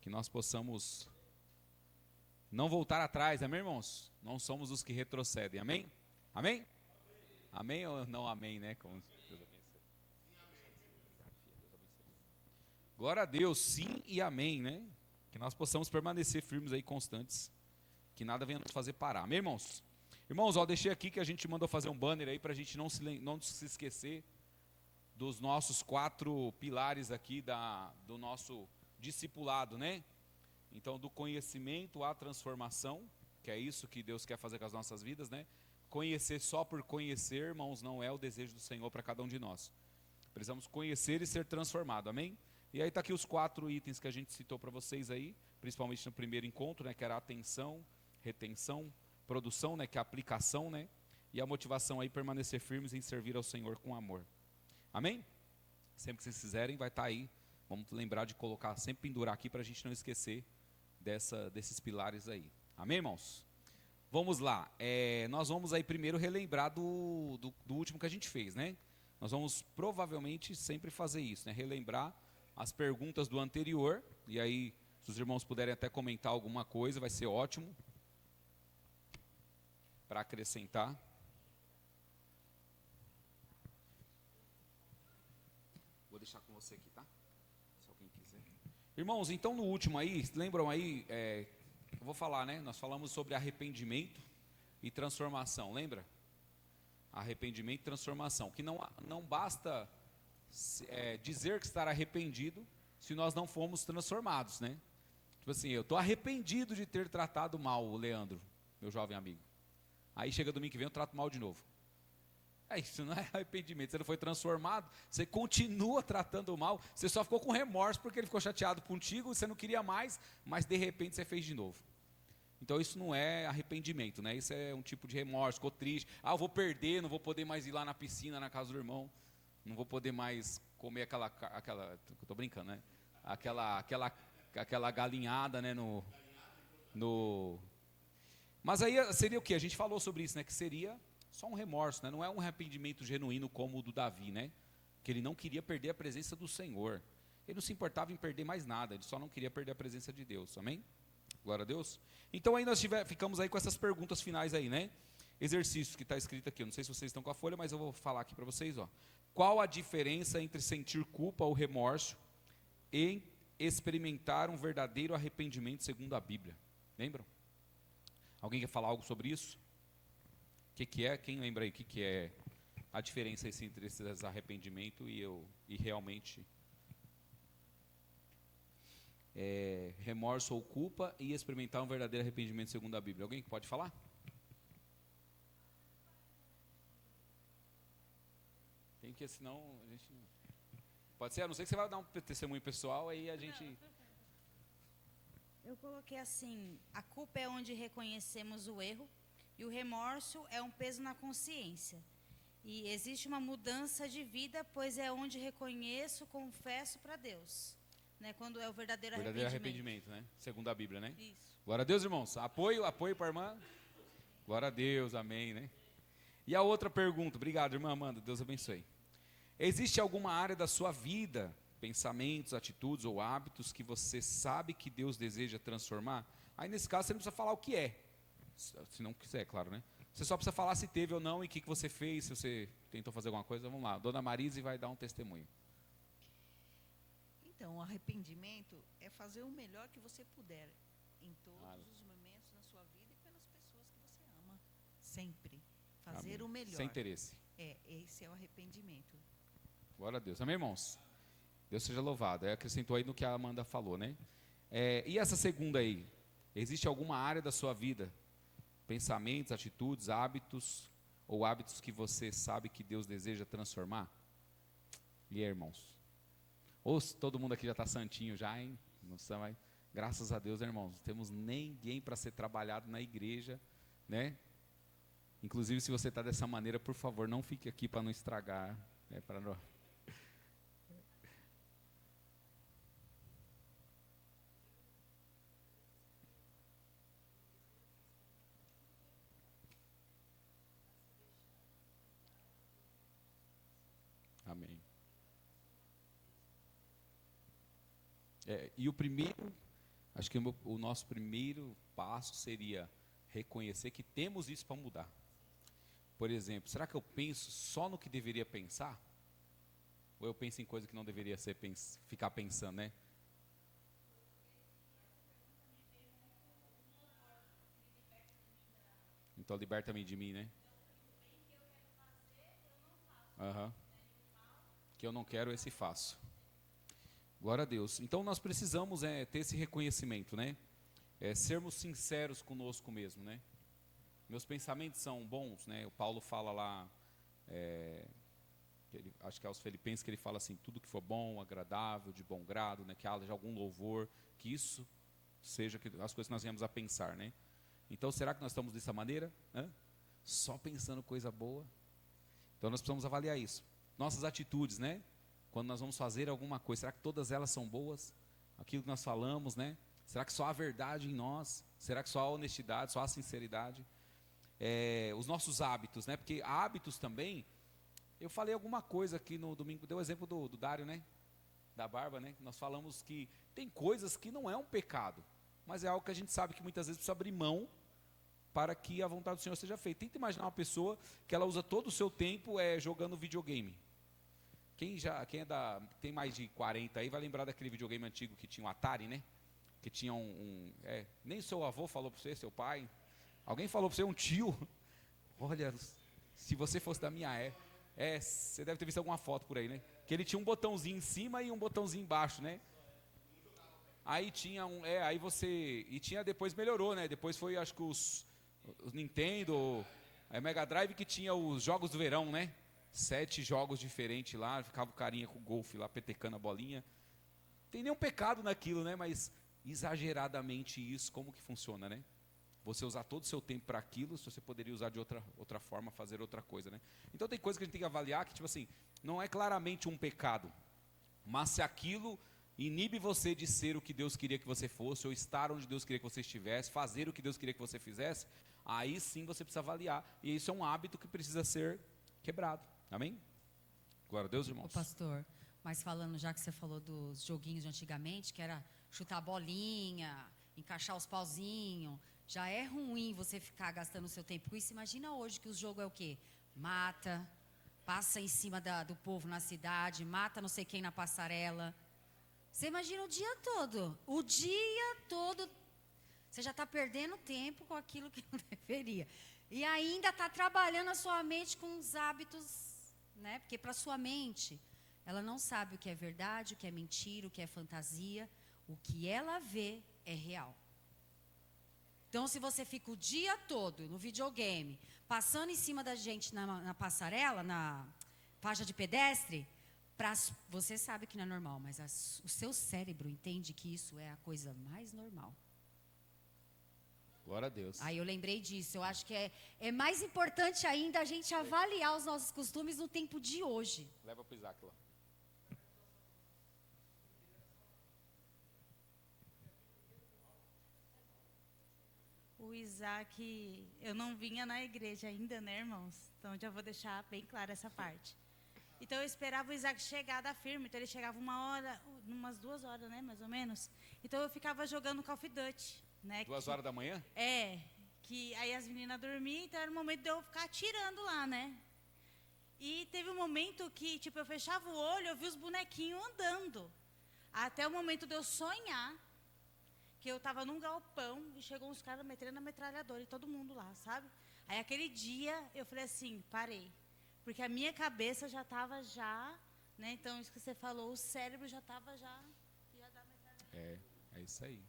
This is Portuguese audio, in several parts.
que nós possamos não voltar atrás, amém, irmãos? Não somos os que retrocedem, amém? Amém? Amém ou não amém, né? Como Deus abençoe. Glória a Deus, sim e amém, né? Que nós possamos permanecer firmes aí, constantes, que nada venha nos fazer parar, amém, irmãos? Irmãos, ó, deixei aqui que a gente mandou fazer um banner aí para a gente não se esquecer dos nossos 4 pilares aqui do nosso discipulado, né? Então, do conhecimento à transformação, que é isso que Deus quer fazer com as nossas vidas, né? Conhecer só por conhecer, irmãos, não é o desejo do Senhor para cada um de nós. Precisamos conhecer e ser transformado, amém? E aí está aqui os 4 itens que a gente citou para vocês aí, principalmente no primeiro encontro, né? Que era a atenção, retenção, produção, né? Que é a aplicação, né? E a motivação aí, permanecer firmes em servir ao Senhor com amor. Amém? Sempre que vocês fizerem, vai estar aí. Vamos lembrar de colocar, sempre pendurar aqui para a gente não esquecer desses pilares aí. Amém, irmãos? Vamos lá. Nós vamos aí primeiro relembrar do último que a gente fez, né? Nós vamos provavelmente sempre fazer isso, né? Relembrar as perguntas do anterior. E aí, se os irmãos puderem até comentar alguma coisa, vai ser ótimo para acrescentar. Vou deixar com você aqui, tá? Se alguém quiser. Irmãos, então no último aí, lembram aí, eu vou falar, né? Nós falamos sobre arrependimento e transformação, lembra? Arrependimento e transformação. Que não basta dizer que estar arrependido se nós não fomos transformados, né? Tipo assim, eu estou arrependido de ter tratado mal o Leandro, meu jovem amigo. Aí chega domingo que vem eu trato mal de novo. Isso não é arrependimento, você não foi transformado, você continua tratando mal, você só ficou com remorso porque ele ficou chateado contigo, você não queria mais, mas de repente você fez de novo. Então isso não é arrependimento, né? Isso é um tipo de remorso, ficou triste, eu vou perder, não vou poder mais ir lá na piscina, na casa do irmão, não vou poder mais comer aquela eu tô brincando, né? Aquela galinhada, né? Mas aí seria o que? A gente falou sobre isso, né? Que seria só um remorso, né? Não é um arrependimento genuíno como o do Davi, né? Que ele não queria perder a presença do Senhor. Ele não se importava em perder mais nada, ele só não queria perder a presença de Deus, amém? Glória a Deus. Então aí nós ficamos aí com essas perguntas finais aí, né? Exercício que está escrito aqui, eu não sei se vocês estão com a folha, mas eu vou falar aqui para vocês, ó. Qual a diferença entre sentir culpa ou remorso e experimentar um verdadeiro arrependimento segundo a Bíblia? Lembram? Alguém quer falar algo sobre isso? O que é? Quem lembra aí o que é a diferença entre esse arrependimento e realmente remorso ou culpa e experimentar um verdadeiro arrependimento segundo a Bíblia? Alguém que pode falar? Tem que, senão a gente não... Pode ser? A não ser que você vai dar um testemunho pessoal, aí a gente... Eu coloquei assim, a culpa é onde reconhecemos o erro e o remorso é um peso na consciência. E existe uma mudança de vida, pois é onde reconheço, confesso para Deus. Né? Quando é o verdadeiro arrependimento, né? Segundo a Bíblia, né? Isso. Glória a Deus, irmãos. Apoio para a irmã. Glória a Deus, amém, né? E a outra pergunta, obrigado, irmã Amanda, Deus abençoe. Existe alguma área da sua vida, pensamentos, atitudes ou hábitos que você sabe que Deus deseja transformar? Aí nesse caso você não precisa falar o que é, se não quiser, claro, né? Você só precisa falar se teve ou não e o que você fez, se você tentou fazer alguma coisa. Vamos lá, Dona Marise vai dar um testemunho. Então, o arrependimento é fazer o melhor que você puder em todos os momentos na sua vida e pelas pessoas que você ama. Sempre. Fazer Amém. O melhor. Sem interesse. Esse é o arrependimento. Glória a Deus. Amém, irmãos? Deus seja louvado. Acrescentou aí no que a Amanda falou, né? E essa segunda aí? Existe alguma área da sua vida, pensamentos, atitudes, hábitos, ou hábitos que você sabe que Deus deseja transformar? E aí, irmãos? Ou todo mundo aqui já está santinho já, hein? Não sabe, graças a Deus, né, irmãos? Não temos ninguém para ser trabalhado na igreja, né? Inclusive, se você está dessa maneira, por favor, não fique aqui para não estragar, né? Para não... Amém. E o primeiro Acho que o nosso primeiro passo seria reconhecer que temos isso para mudar. Por exemplo, será que eu penso só no que deveria pensar? Ou eu penso em coisa que não deveria ser ficar pensando, né? Então liberta-me de mim, né? Aham. Que eu não quero, esse faço. Glória a Deus. Então nós precisamos ter esse reconhecimento, né? Sermos sinceros conosco mesmo, né? Meus pensamentos são bons, né? O Paulo fala lá, acho que é aos Filipenses, que ele fala assim: tudo que for bom, agradável, de bom grado, né? Que haja algum louvor, que isso seja as coisas que nós viemos a pensar, né? Então será que nós estamos dessa maneira? Só pensando coisa boa? Então nós precisamos avaliar isso. Nossas atitudes, né? Quando nós vamos fazer alguma coisa, será que todas elas são boas? Aquilo que nós falamos, né? Será que só há verdade em nós? Será que só há honestidade, só há sinceridade? Os nossos hábitos, né? Porque hábitos também, eu falei alguma coisa aqui no domingo, deu o exemplo do Dário, né? Da barba, né? Nós falamos que tem coisas que não é um pecado, mas é algo que a gente sabe que muitas vezes precisa abrir mão para que a vontade do Senhor seja feita. Tenta imaginar uma pessoa que ela usa todo o seu tempo jogando videogame. Quem tem mais de 40 aí vai lembrar daquele videogame antigo que tinha um Atari, né? Que tinha nem seu avô falou para você, seu pai. Alguém falou para você, um tio. Olha, se você fosse da minha você deve ter visto alguma foto por aí, né? Que ele tinha um botãozinho em cima e um botãozinho embaixo, né? Aí tinha e tinha, depois melhorou, né? Depois foi, acho que os Nintendo, Mega Drive, que tinha os jogos do verão, né? 7 jogos diferentes lá, ficava o carinha com o golfe lá, petecando a bolinha. Tem nenhum pecado naquilo, né? Mas exageradamente isso, como que funciona, né? Você usar todo o seu tempo para aquilo, se você poderia usar de outra forma, fazer outra coisa, né? Então tem coisa que a gente tem que avaliar que, tipo assim, não é claramente um pecado, mas se aquilo inibe você de ser o que Deus queria que você fosse, ou estar onde Deus queria que você estivesse, fazer o que Deus queria que você fizesse, aí sim você precisa avaliar. E isso é um hábito que precisa ser quebrado. Amém? Glória a Deus, irmãos. Ô, pastor, mas falando, já que você falou dos joguinhos de antigamente, que era chutar a bolinha, encaixar os pauzinhos, já é ruim você ficar gastando o seu tempo com isso. Imagina hoje que o jogo é o quê? Mata, passa em cima do povo na cidade, mata não sei quem na passarela. Você imagina o dia todo, você já está perdendo tempo com aquilo que não deveria. E ainda está trabalhando a sua mente com os hábitos, né? Porque para a sua mente, ela não sabe o que é verdade, o que é mentira, o que é fantasia. O que ela vê é real. Então, se você fica o dia todo no videogame, passando em cima da gente na passarela, na faixa de pedestre, você sabe que não é normal, mas o seu cérebro entende que isso é a coisa mais normal. Glória a Deus. Aí eu lembrei disso. Eu acho que é mais importante ainda a gente avaliar os nossos costumes no tempo de hoje. Leva para o Isaac lá. O Isaac, eu não vinha na igreja ainda, né, irmãos? Então já vou deixar bem clara essa parte. Então eu esperava o Isaac chegar da firma, então ele chegava umas 2 horas, né, mais ou menos. Então eu ficava jogando Call of Duty, né? 2 horas da manhã? Que aí as meninas dormiam, então era o momento de eu ficar atirando lá, né? E teve um momento que, tipo, eu fechava o olho, eu vi os bonequinhos andando. Até o momento de eu sonhar que eu estava num galpão e chegou uns caras metendo a metralhadora e todo mundo lá, sabe? Aí aquele dia eu falei assim, parei. Porque a minha cabeça já estava né? Então isso que você falou, o cérebro já estava já da metralhadora. É isso aí.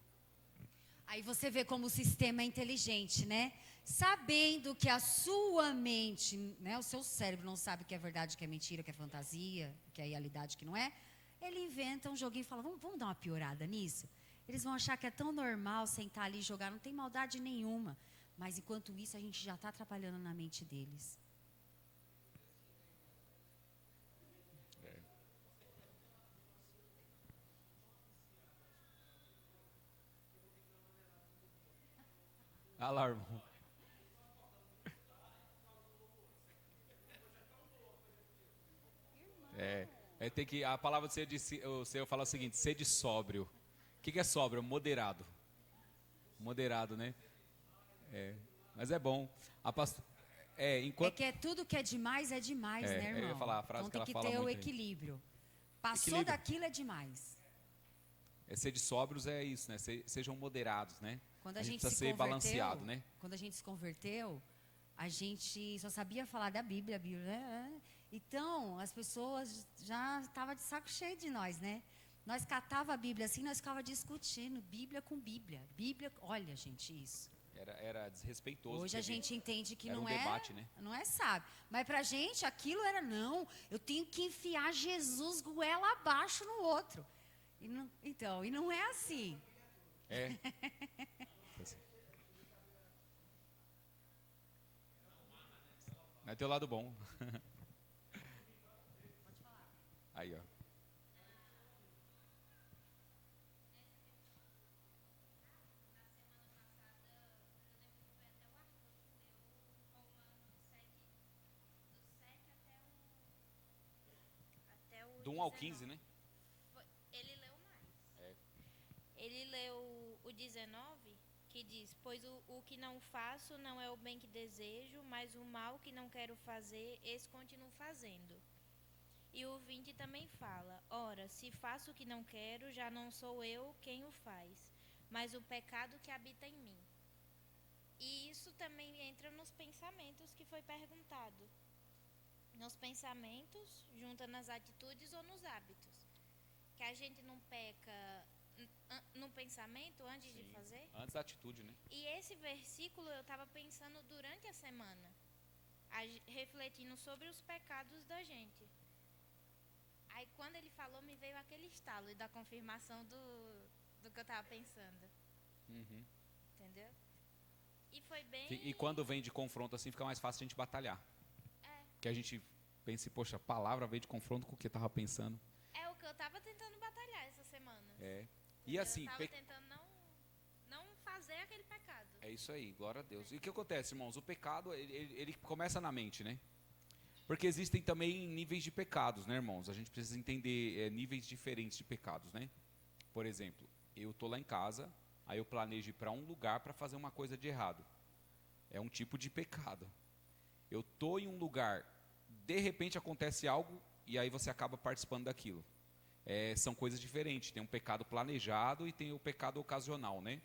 Aí você vê como o sistema é inteligente, né? Sabendo que a sua mente, né, o seu cérebro não sabe o que é verdade, o que é mentira, o que é fantasia, o que é realidade, o que não é, ele inventa um joguinho e fala, vamos dar uma piorada nisso? Eles vão achar que é tão normal sentar ali e jogar, não tem maldade nenhuma. Mas enquanto isso, a gente já está trabalhando na mente deles. Ah lá, irmão. Tem que, a palavra do Senhor fala o seguinte, sede sóbrio. que é sóbrio? Moderado. Moderado, né? É, mas é bom. Enquanto... É que tudo que é demais, né, irmão? Eu ia falar a frase então que ela tem que fala ter o muito aí. equilíbrio. Passou Equilíbrio. daquilo é demais. Ser de sóbrios é isso, né? Sejam moderados, né? Quando A a gente gente precisa se ser converteu, balanceado, né? quando a gente se converteu, a gente só sabia falar da Bíblia, né? Então, as pessoas já estavam de saco cheio de nós, né? Nós catava a Bíblia assim, nós ficava discutindo, Bíblia com Bíblia. Bíblia, olha, gente, isso. Era desrespeitoso. Hoje a gente entende que era não um é, debate, né? não é sábio. Mas pra gente aquilo era não, eu tenho que enfiar Jesus goela abaixo no outro. E não é assim. É. Vai ter o lado bom. Aí, ó. Até o Do 1 ao 19. 15, né? Ele leu mais. É. Ele leu o 19, que diz: Pois o que não faço não é o bem que desejo, mas o mal que não quero fazer, esse continuo fazendo. E o 20 também fala: Ora, se faço o que não quero, já não sou eu quem o faz, mas o pecado que habita em mim. E isso também entra nos pensamentos que foi perguntado. Nos pensamentos, junta nas atitudes ou nos hábitos. Que a gente não peca no pensamento antes de fazer. Antes da atitude, né? E esse versículo eu estava pensando durante a semana, refletindo sobre os pecados da gente. Aí quando ele falou, me veio aquele estalo e da confirmação do que eu estava pensando. Uhum. Entendeu? E foi bem... E quando vem de confronto assim, fica mais fácil a gente batalhar. Que a gente pensa, poxa, a palavra veio de confronto com o que eu estava pensando. É o que eu estava tentando batalhar essa semana. E assim... Eu estava tentando não fazer aquele pecado. É isso aí, glória a Deus. E o que acontece, irmãos? O pecado, ele começa na mente, né? Porque existem também níveis de pecados, né, irmãos? A gente precisa entender níveis diferentes de pecados, né? Por exemplo, eu estou lá em casa, aí eu planejo ir para um lugar para fazer uma coisa de errado. É um tipo de pecado. Eu estou em um lugar, de repente acontece algo e aí você acaba participando daquilo. São coisas diferentes. Tem um pecado planejado e tem o pecado ocasional, né?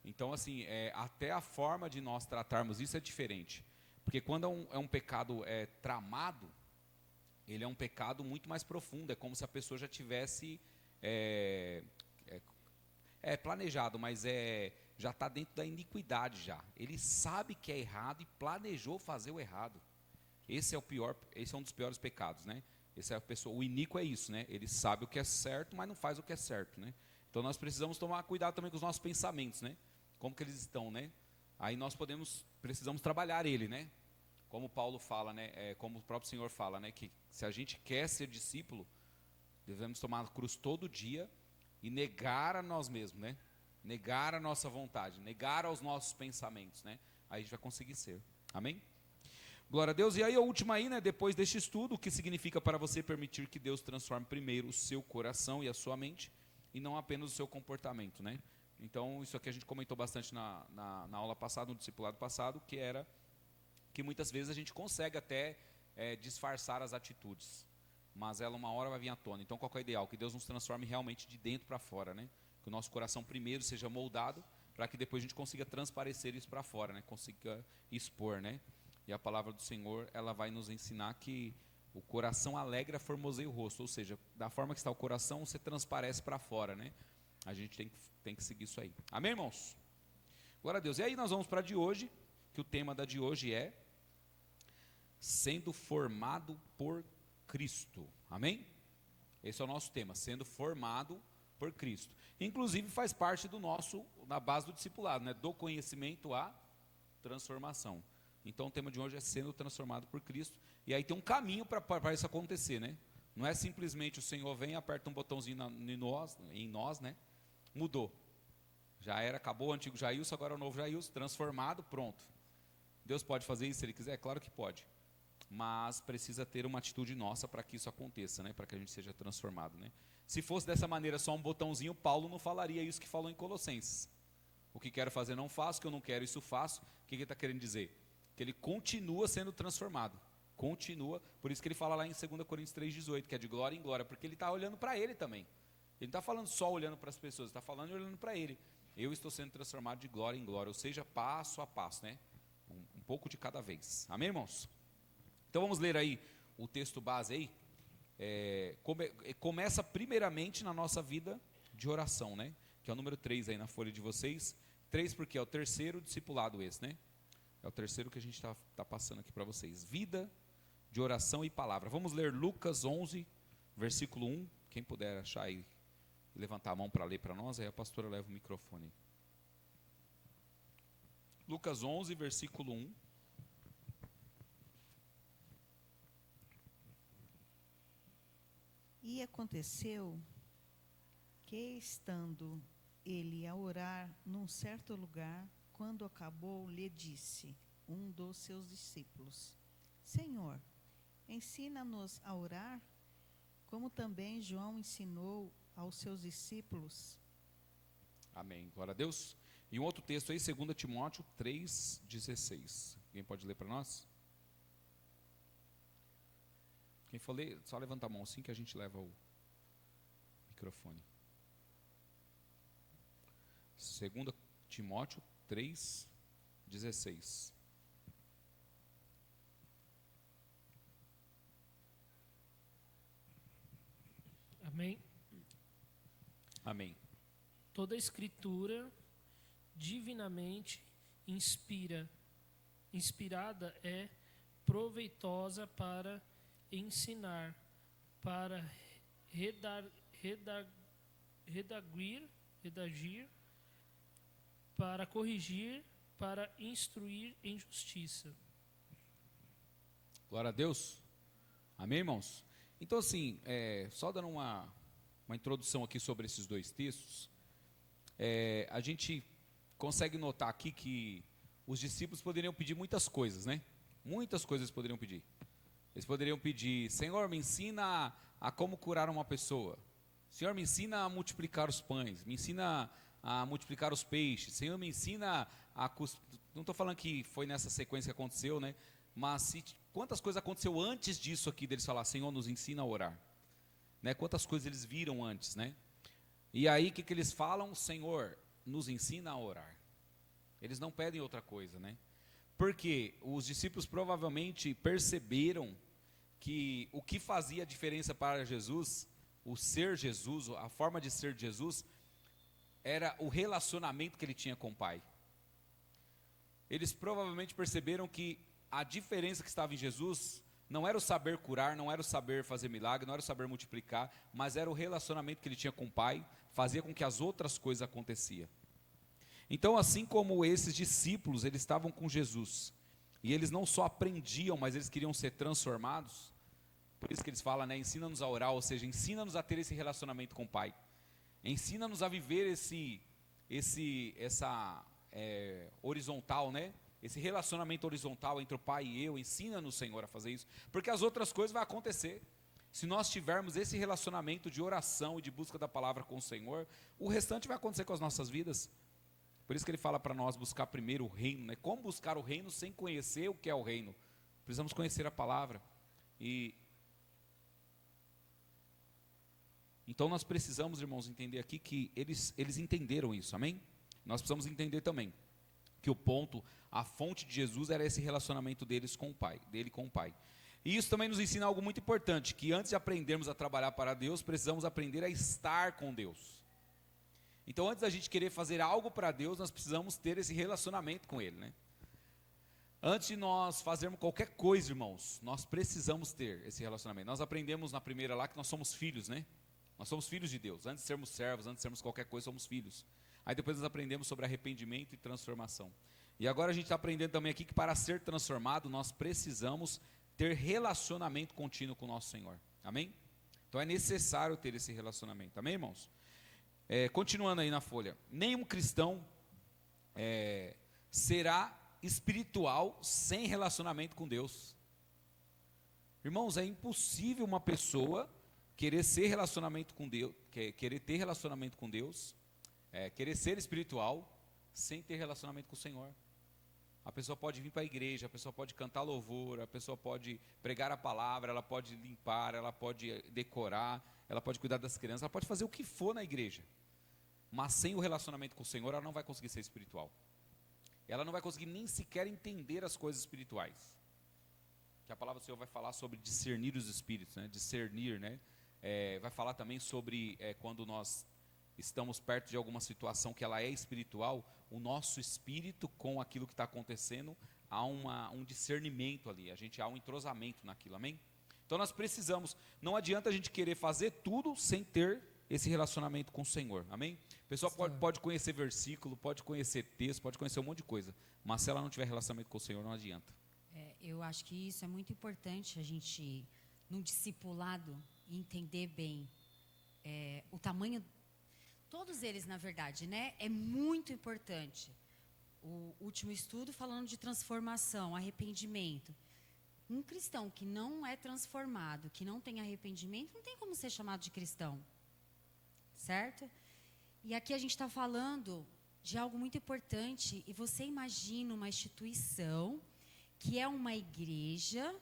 Então, assim, até a forma de nós tratarmos isso é diferente. Porque quando é um pecado tramado, ele é um pecado muito mais profundo. É como se a pessoa já tivesse planejado, mas já está dentro da iniquidade já. Ele sabe que é errado e planejou fazer o errado. Esse é o pior, esse é um dos piores pecados, né? O iníquo é isso, né? Ele sabe o que é certo, mas não faz o que é certo, né? Então nós precisamos tomar cuidado também com os nossos pensamentos, né? Como que eles estão, né? Aí nós precisamos trabalhar ele, né? Como Paulo fala, né? Como o próprio Senhor fala, né? Que se a gente quer ser discípulo, devemos tomar a cruz todo dia e negar a nós mesmos, né? Negar a nossa vontade, negar aos nossos pensamentos, né? Aí a gente vai conseguir ser. Amém? Glória a Deus. E aí a última aí, né? Depois deste estudo, o que significa para você permitir que Deus transforme primeiro o seu coração e a sua mente e não apenas o seu comportamento, né? Então, isso aqui a gente comentou bastante na aula passada, no discipulado passado, que era que muitas vezes a gente consegue até disfarçar as atitudes, mas ela uma hora vai vir à tona. Então, qual que é o ideal? Que Deus nos transforme realmente de dentro para fora, né? Que o nosso coração primeiro seja moldado, para que depois a gente consiga transparecer isso para fora, né? Consiga expor, né? E a palavra do Senhor, ela vai nos ensinar que o coração alegra, formoseia o rosto, ou seja, da forma que está o coração, você transparece para fora, né? A gente tem que seguir isso aí. Amém, irmãos? Glória a Deus. E aí nós vamos para a de hoje, que o tema da de hoje é sendo formado por Cristo. Amém? Esse é o nosso tema, sendo formado por Cristo. Inclusive faz parte na base do discipulado, né? Do conhecimento à transformação. Então o tema de hoje é sendo transformado por Cristo. E aí tem um caminho para isso acontecer, né? Não é simplesmente o Senhor vem e aperta um botãozinho em nós, né? Mudou. Já era, acabou o antigo Jailson, agora é o novo Jailson, transformado, pronto. Deus pode fazer isso se Ele quiser? Claro que pode. mas precisa ter uma atitude nossa para que isso aconteça, né? Para que a gente seja transformado, né? Se fosse dessa maneira, só um botãozinho, Paulo não falaria isso que falou em Colossenses. O que quero fazer não faço, o que eu não quero isso faço. O que ele está querendo dizer? Que ele continua sendo transformado. Continua, por isso que ele fala lá em 2 Coríntios 3,18, que é de glória em glória, porque ele está olhando para ele também. Ele não está falando só olhando para as pessoas, ele está falando e olhando para ele. Eu estou sendo transformado de glória em glória, ou seja, passo a passo, né? Um pouco de cada vez. Amém, irmãos? Então vamos ler aí o texto base aí. Começa primeiramente na nossa vida de oração, né? Que é o número 3 aí na folha de vocês. 3 porque é o terceiro discipulado esse, né? É o terceiro que a gente está passando aqui para vocês. Vida de oração e palavra. Vamos ler Lucas 11, versículo 1. Quem puder achar aí e levantar a mão para ler para nós, aí a pastora leva o microfone. Lucas 11, versículo 1. E aconteceu que, estando ele a orar num certo lugar, quando acabou, lhe disse um dos seus discípulos: Senhor, ensina-nos a orar, como também João ensinou aos seus discípulos. Amém. Glória a Deus. E um outro texto aí, 2 Timóteo 3,16. Alguém pode ler para nós? Quem for ler, só levanta a mão assim que a gente leva o microfone. 2 Timóteo 3,16. Amém? Amém. Toda a escritura divinamente inspirada é proveitosa para ensinar, para redagir, para corrigir, para instruir em justiça. Glória a Deus. Amém, irmãos? Então, assim, só dando uma introdução aqui sobre esses dois textos, a gente consegue notar aqui que os discípulos poderiam pedir muitas coisas, né? Muitas coisas eles poderiam pedir. Eles poderiam pedir: Senhor, me ensina a como curar uma pessoa. Senhor, me ensina a multiplicar os pães. Me ensina a multiplicar os peixes. Senhor, me ensina a... Não estou falando que foi nessa sequência que aconteceu, né? Mas quantas coisas aconteceu antes disso aqui, deles falar: Senhor, nos ensina a orar. Né? Quantas coisas eles viram antes, né? E aí, o que eles falam? Senhor, nos ensina a orar. Eles não pedem outra coisa, né? Porque os discípulos provavelmente perceberam que o que fazia a diferença para Jesus, o ser Jesus, a forma de ser de Jesus, era o relacionamento que ele tinha com o Pai. Eles provavelmente perceberam que a diferença que estava em Jesus não era o saber curar, não era o saber fazer milagre, não era o saber multiplicar, mas era o relacionamento que ele tinha com o Pai, fazia com que as outras coisas aconteciam. Então, assim como esses discípulos, eles estavam com Jesus, e eles não só aprendiam, mas eles queriam ser transformados. Por isso que eles falam, né, ensina-nos a orar, ou seja, ensina-nos a ter esse relacionamento com o Pai. Ensina-nos a viver essa horizontal, né? Esse relacionamento horizontal entre o Pai e eu. Ensina-nos, Senhor, a fazer isso, porque as outras coisas vão acontecer. Se nós tivermos esse relacionamento de oração e de busca da palavra com o Senhor, o restante vai acontecer com as nossas vidas. Por isso que ele fala para nós buscar primeiro o reino, né? Como buscar o reino sem conhecer o que é o reino? Precisamos conhecer a palavra. Então nós precisamos, irmãos, entender aqui que eles entenderam isso, amém? Nós precisamos entender também que a fonte de Jesus era esse relacionamento dele com o Pai. E isso também nos ensina algo muito importante, que antes de aprendermos a trabalhar para Deus, precisamos aprender a estar com Deus. Então, antes da gente querer fazer algo para Deus, nós precisamos ter esse relacionamento com Ele, né? Antes de nós fazermos qualquer coisa, irmãos, nós precisamos ter esse relacionamento. Nós aprendemos na primeira lá que nós somos filhos, né? Nós somos filhos de Deus. Antes de sermos servos, antes de sermos qualquer coisa, somos filhos. Aí depois nós aprendemos sobre arrependimento e transformação. E agora a gente está aprendendo também aqui que para ser transformado, nós precisamos ter relacionamento contínuo com o nosso Senhor. Amém? Então é necessário ter esse relacionamento. Amém, irmãos? Continuando aí na folha. Nenhum cristão será espiritual sem relacionamento com Deus. Irmãos, é impossível uma pessoa querer ser relacionamento com Deus, querer ter relacionamento com Deus, querer ser espiritual, sem ter relacionamento com o Senhor. A pessoa pode vir para a igreja, a pessoa pode cantar louvor, a pessoa pode pregar a palavra, ela pode limpar, ela pode decorar, ela pode cuidar das crianças, ela pode fazer o que for na igreja. Mas sem o relacionamento com o Senhor, ela não vai conseguir ser espiritual. Ela não vai conseguir nem sequer entender as coisas espirituais. Que a palavra do Senhor vai falar sobre discernir os espíritos, né? Discernir, né? Vai falar também sobre quando nós estamos perto de alguma situação que ela é espiritual, o nosso espírito com aquilo que está acontecendo, há um discernimento ali, há um entrosamento naquilo, amém? Então nós precisamos, não adianta a gente querer fazer tudo sem ter esse relacionamento com o Senhor, amém? A pessoa pode conhecer versículo, pode conhecer texto, pode conhecer um monte de coisa, mas se ela não tiver relacionamento com o Senhor, não adianta. Eu acho que isso é muito importante, a gente, no discipulado, entender bem o tamanho, todos eles, na verdade, né? É muito importante. O último estudo falando de transformação, arrependimento. Um cristão que não é transformado, que não tem arrependimento, não tem como ser chamado de cristão. Certo? E aqui a gente está falando de algo muito importante, e você imagina uma instituição que é uma igreja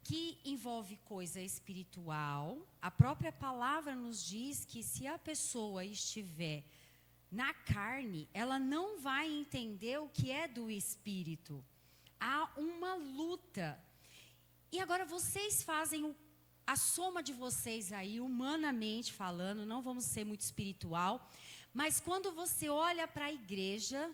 que envolve coisa espiritual. A própria palavra nos diz que se a pessoa estiver na carne, ela não vai entender o que é do espírito. Há uma luta. E agora vocês fazem a soma de vocês aí, humanamente falando, não vamos ser muito espiritual, mas quando você olha para a igreja,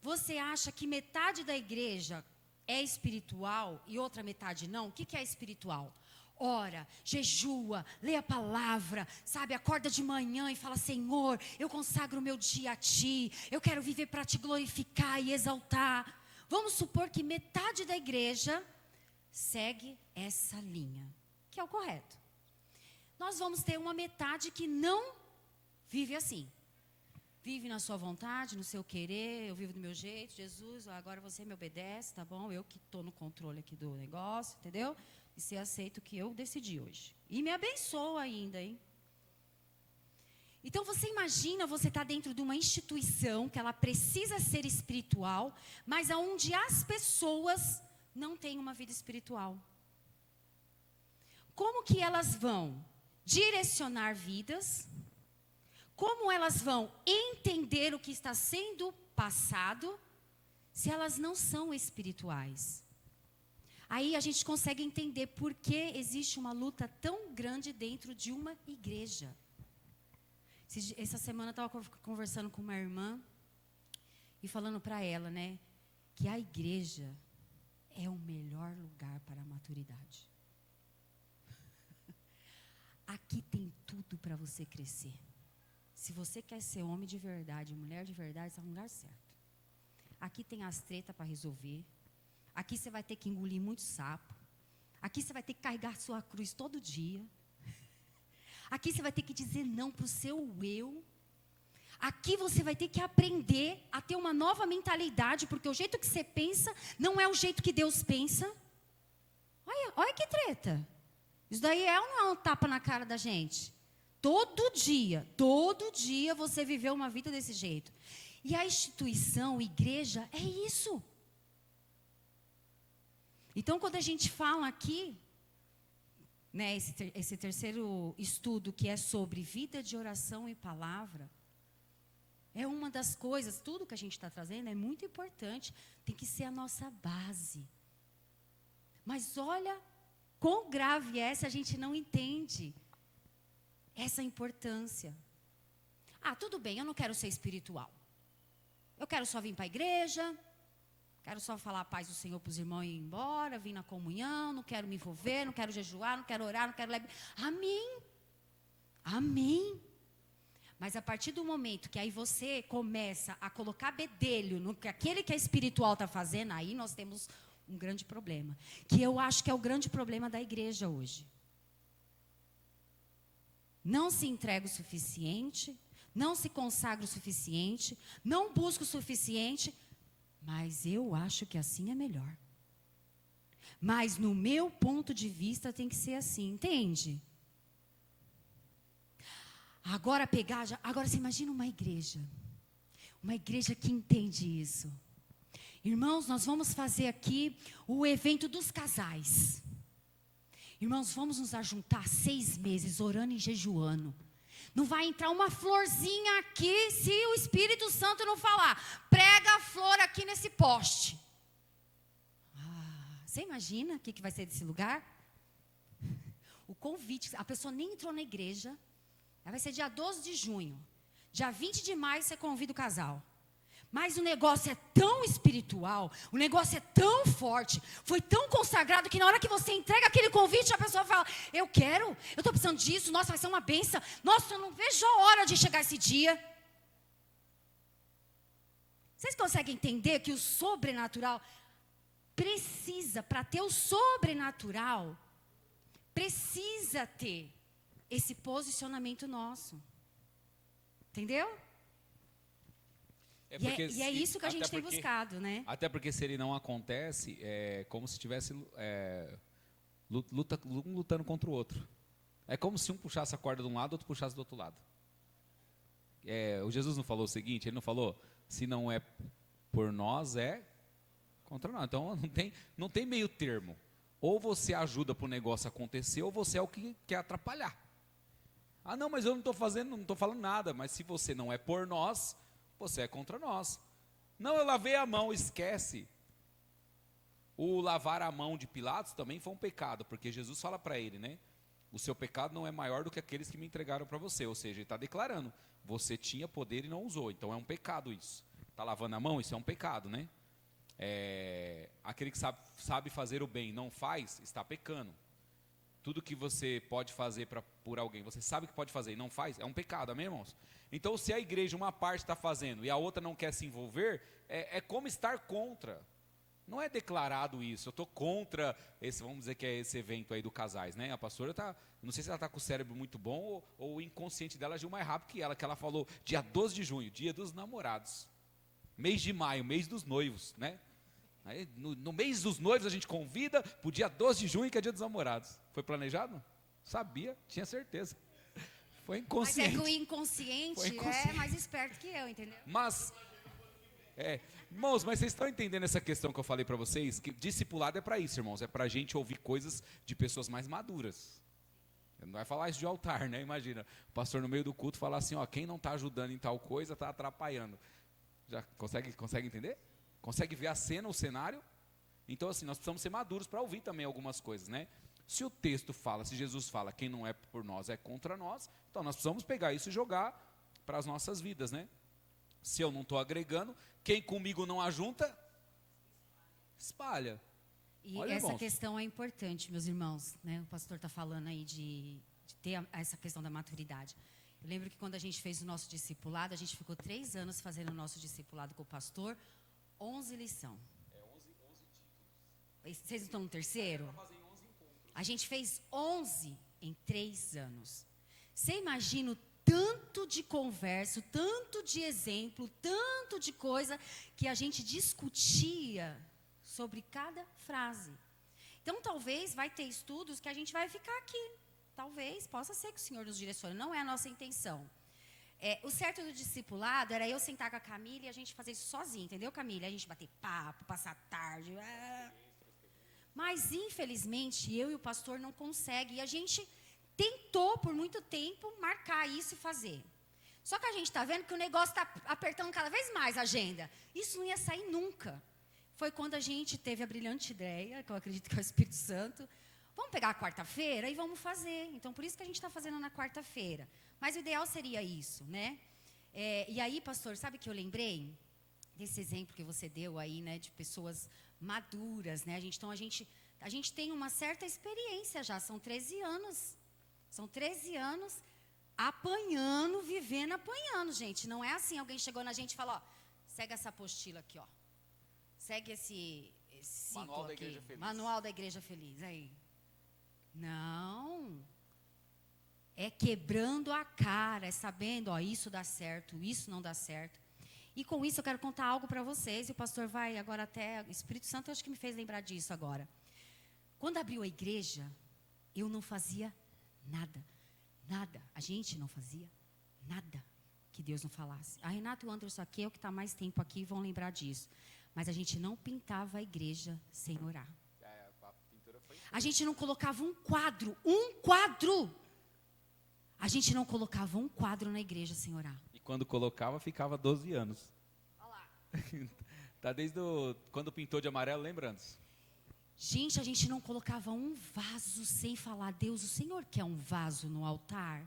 você acha que metade da igreja é espiritual e outra metade não? O que é espiritual? Ora, jejua, lê a palavra, sabe, acorda de manhã e fala: Senhor, eu consagro o meu dia a Ti, eu quero viver para Te glorificar e exaltar. Vamos supor que metade da igreja segue essa linha, que é o correto. Nós vamos ter uma metade que não vive assim. Vive na sua vontade, no seu querer, eu vivo do meu jeito, Jesus, agora você me obedece, tá bom? Eu que estou no controle aqui do negócio, entendeu? E você aceita o que eu decidi hoje. E me abençoa ainda, hein? Então você imagina, você está dentro de uma instituição que ela precisa ser espiritual, mas onde as pessoas não têm uma vida espiritual. Como que elas vão direcionar vidas? Como elas vão entender o que está sendo passado se elas não são espirituais? Aí a gente consegue entender por que existe uma luta tão grande dentro de uma igreja. Essa semana eu estava conversando com uma irmã e falando para ela, né, que a igreja é o melhor lugar para a maturidade. Aqui tem tudo para você crescer. Se você quer ser homem de verdade, mulher de verdade, está no lugar certo. Aqui tem as tretas para resolver. Aqui você vai ter que engolir muito sapo. Aqui você vai ter que carregar sua cruz todo dia. Aqui você vai ter que dizer não para o seu eu. Aqui você vai ter que aprender a ter uma nova mentalidade, porque o jeito que você pensa não é o jeito que Deus pensa. Olha que treta. Isso daí é ou não é um tapa na cara da gente? Todo dia você viveu uma vida desse jeito. E a instituição, a igreja, é isso. Então, quando a gente fala aqui, né, esse terceiro estudo que é sobre vida de oração e palavra, é uma das coisas, tudo que a gente está trazendo é muito importante, tem que ser a nossa base. Mas olha quão grave é se a gente não entende essa importância. Tudo bem, eu não quero ser espiritual. Eu quero só vir para a igreja, quero só falar a paz do Senhor para os irmãos e ir embora, vir na comunhão, não quero me envolver, não quero jejuar, não quero orar, não quero ler. Amém. Amém. Mas a partir do momento que aí você começa a colocar bedelho no que aquele que é espiritual está fazendo, aí nós temos um grande problema. Que eu acho que é o grande problema da igreja hoje. Não se entrega o suficiente, não se consagra o suficiente, não busca o suficiente, mas eu acho que assim é melhor. Mas no meu ponto de vista tem que ser assim, entende? Agora agora você imagina uma igreja que entende isso. Irmãos, nós vamos fazer aqui o evento dos casais. Irmãos, vamos nos ajuntar 6 meses orando e jejuando. Não vai entrar uma florzinha aqui se o Espírito Santo não falar. Prega a flor aqui nesse poste. Você imagina o que vai ser desse lugar? O convite, a pessoa nem entrou na igreja. Vai ser dia 12 de junho. Dia 20 de maio você convida o casal. Mas o negócio é tão espiritual, o negócio é tão forte, foi tão consagrado que na hora que você entrega aquele convite, a pessoa fala, eu estou precisando disso, nossa, vai ser uma bênção. Nossa, eu não vejo a hora de chegar esse dia. Vocês conseguem entender que o sobrenatural precisa, para ter o sobrenatural, precisa ter esse posicionamento nosso. Entendeu? E é isso que a gente tem buscado, né? Até porque se ele não acontece, é como se tivesse um lutando contra o outro. É como se um puxasse a corda de um lado, outro puxasse do outro lado. O Jesus não falou o seguinte, ele não falou, se não é por nós, é contra nós. Então não tem meio termo. Ou você ajuda para o negócio acontecer, ou você é o que quer atrapalhar. Ah, não, mas eu não estou falando nada. Mas se você não é por nós, você é contra nós. Não, eu lavei a mão, esquece. O lavar a mão de Pilatos também foi um pecado, porque Jesus fala para ele, né? O seu pecado não é maior do que aqueles que me entregaram para você. Ou seja, ele está declarando, você tinha poder e não usou. Então é um pecado isso. Está lavando a mão, isso é um pecado, né? Aquele que sabe fazer o bem e não faz, está pecando. Tudo que você pode fazer por alguém, você sabe que pode fazer e não faz, é um pecado, amém, irmãos? Então, se a igreja, uma parte está fazendo e a outra não quer se envolver, é como estar contra. Não é declarado isso, eu estou contra esse, vamos dizer que é esse evento aí do casais, né? A pastora está, não sei se ela está com o cérebro muito bom ou o inconsciente dela agiu mais rápido que ela falou dia 12 de junho, dia dos namorados. Mês de maio, mês dos noivos, né? Aí, no mês dos noivos a gente convida para o dia 12 de junho, que é dia dos namorados. Foi planejado? Sabia, tinha certeza. Foi inconsciente. Mas é que o inconsciente é mais esperto que eu, entendeu? Irmãos, mas vocês estão entendendo essa questão que eu falei para vocês? Que discipulado é para isso, irmãos. É para a gente ouvir coisas de pessoas mais maduras. Não vai falar isso de altar, né? Imagina, o pastor no meio do culto falar assim, ó, quem não está ajudando em tal coisa está atrapalhando. Já consegue entender? Consegue ver a cena, o cenário? Então, assim, nós precisamos ser maduros para ouvir também algumas coisas, né? Se o texto fala, se Jesus fala, quem não é por nós é contra nós, então nós precisamos pegar isso e jogar para as nossas vidas, né? Se eu não estou agregando, quem comigo não ajunta, espalha. E olha, essa irmãos, questão é importante, meus irmãos, né? O pastor está falando aí de ter essa questão da maturidade. Eu lembro que quando a gente fez o nosso discipulado, a gente ficou 3 anos fazendo o nosso discipulado com o pastor, 11 lições. 11 títulos. Vocês não estão no terceiro? A gente fez 11 em 3 anos. Você imagina o tanto de conversa, tanto de exemplo, tanto de coisa que a gente discutia sobre cada frase. Então, talvez vai ter estudos que a gente vai ficar aqui. Talvez, possa ser que o Senhor nos direcione. Não é a nossa intenção. O certo do discipulado era eu sentar com a Camila e a gente fazer isso sozinho, entendeu, Camila? A gente bater papo, passar a tarde. Mas, infelizmente, eu e o pastor não conseguem. E a gente tentou, por muito tempo, marcar isso e fazer. Só que a gente está vendo que o negócio está apertando cada vez mais a agenda. Isso não ia sair nunca. Foi quando a gente teve a brilhante ideia, que eu acredito que é o Espírito Santo. Vamos pegar a quarta-feira e vamos fazer. Então, por isso que a gente está fazendo na quarta-feira. Mas o ideal seria isso, né? E aí, pastor, sabe que eu lembrei desse exemplo que você deu aí, né? De pessoas maduras, né? Então, a gente tem uma certa experiência já. São 13 anos. São 13 anos apanhando, vivendo, apanhando, gente. Não é assim, alguém chegou na gente e falou, ó, segue essa apostila aqui, ó. Segue esse Manual da aqui. Igreja Feliz. Manual da Igreja Feliz, aí. Não. É quebrando a cara, é sabendo, ó, isso dá certo, isso não dá certo. E com isso eu quero contar algo para vocês, e o pastor vai agora até, o Espírito Santo eu acho que me fez lembrar disso agora. Quando abriu a igreja, eu não fazia nada. Nada. A gente não fazia nada que Deus não falasse. A Renata e o Anderson aqui é o que está mais tempo aqui, vão lembrar disso. Mas a gente não pintava a igreja sem orar. A gente não colocava um quadro. A gente não colocava um quadro na igreja sem orar. E quando colocava, ficava 12 anos. Olha lá. Tá desde quando pintou de amarelo, lembrando. Gente, a gente não colocava um vaso sem falar, Deus, o Senhor quer um vaso no altar?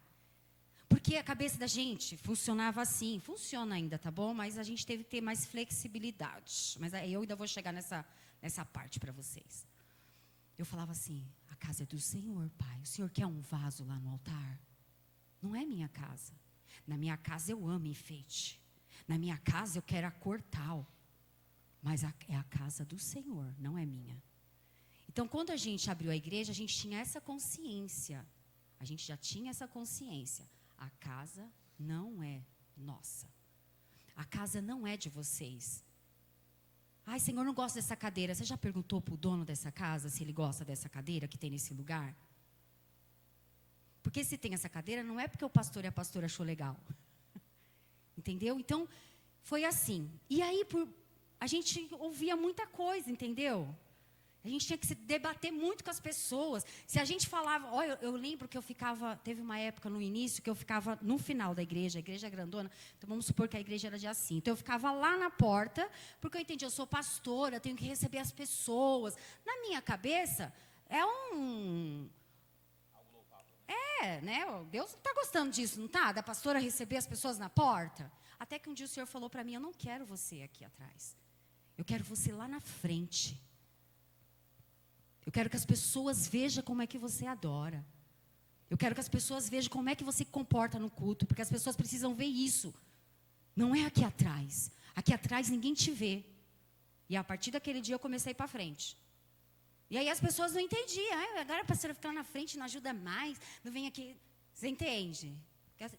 Porque a cabeça da gente funcionava assim, funciona ainda, tá bom? Mas a gente teve que ter mais flexibilidade. Mas eu ainda vou chegar nessa parte para vocês. Eu falava assim, a casa é do Senhor, Pai. O Senhor quer um vaso lá no altar? Não é minha casa. Na minha casa eu amo enfeite. Na minha casa eu quero a cor tal. Mas é a casa do Senhor, não é minha. Então, quando a gente abriu a igreja, a gente tinha essa consciência. A gente já tinha essa consciência. A casa não é nossa. A casa não é de vocês. Ai, Senhor, não gosto dessa cadeira. Você já perguntou para o dono dessa casa se ele gosta dessa cadeira que tem nesse lugar? Porque se tem essa cadeira, não é porque o pastor e a pastora achou legal. Entendeu? Então, foi assim. E aí, a gente ouvia muita coisa, entendeu? A gente tinha que se debater muito com as pessoas. Se a gente falava... Olha, eu lembro que eu ficava... Teve uma época no início que eu ficava no final da igreja. A igreja é grandona. Então, vamos supor que a igreja era de assim. Então, eu ficava lá na porta, porque eu entendi, eu sou pastora, eu tenho que receber as pessoas. Na minha cabeça, é um... né? Deus não está gostando disso, não está? Da pastora receber as pessoas na porta. Até que um dia o Senhor falou para mim, eu não quero você aqui atrás. Eu quero você lá na frente. Eu quero que as pessoas vejam como é que você adora. Eu quero que as pessoas vejam como é que você se comporta no culto, porque as pessoas precisam ver isso. Não é aqui atrás. Aqui atrás ninguém te vê. E a partir daquele dia eu comecei a ir para frente. E aí as pessoas não entendiam. Agora a pastora fica lá na frente, não ajuda mais, não vem aqui. Você entende?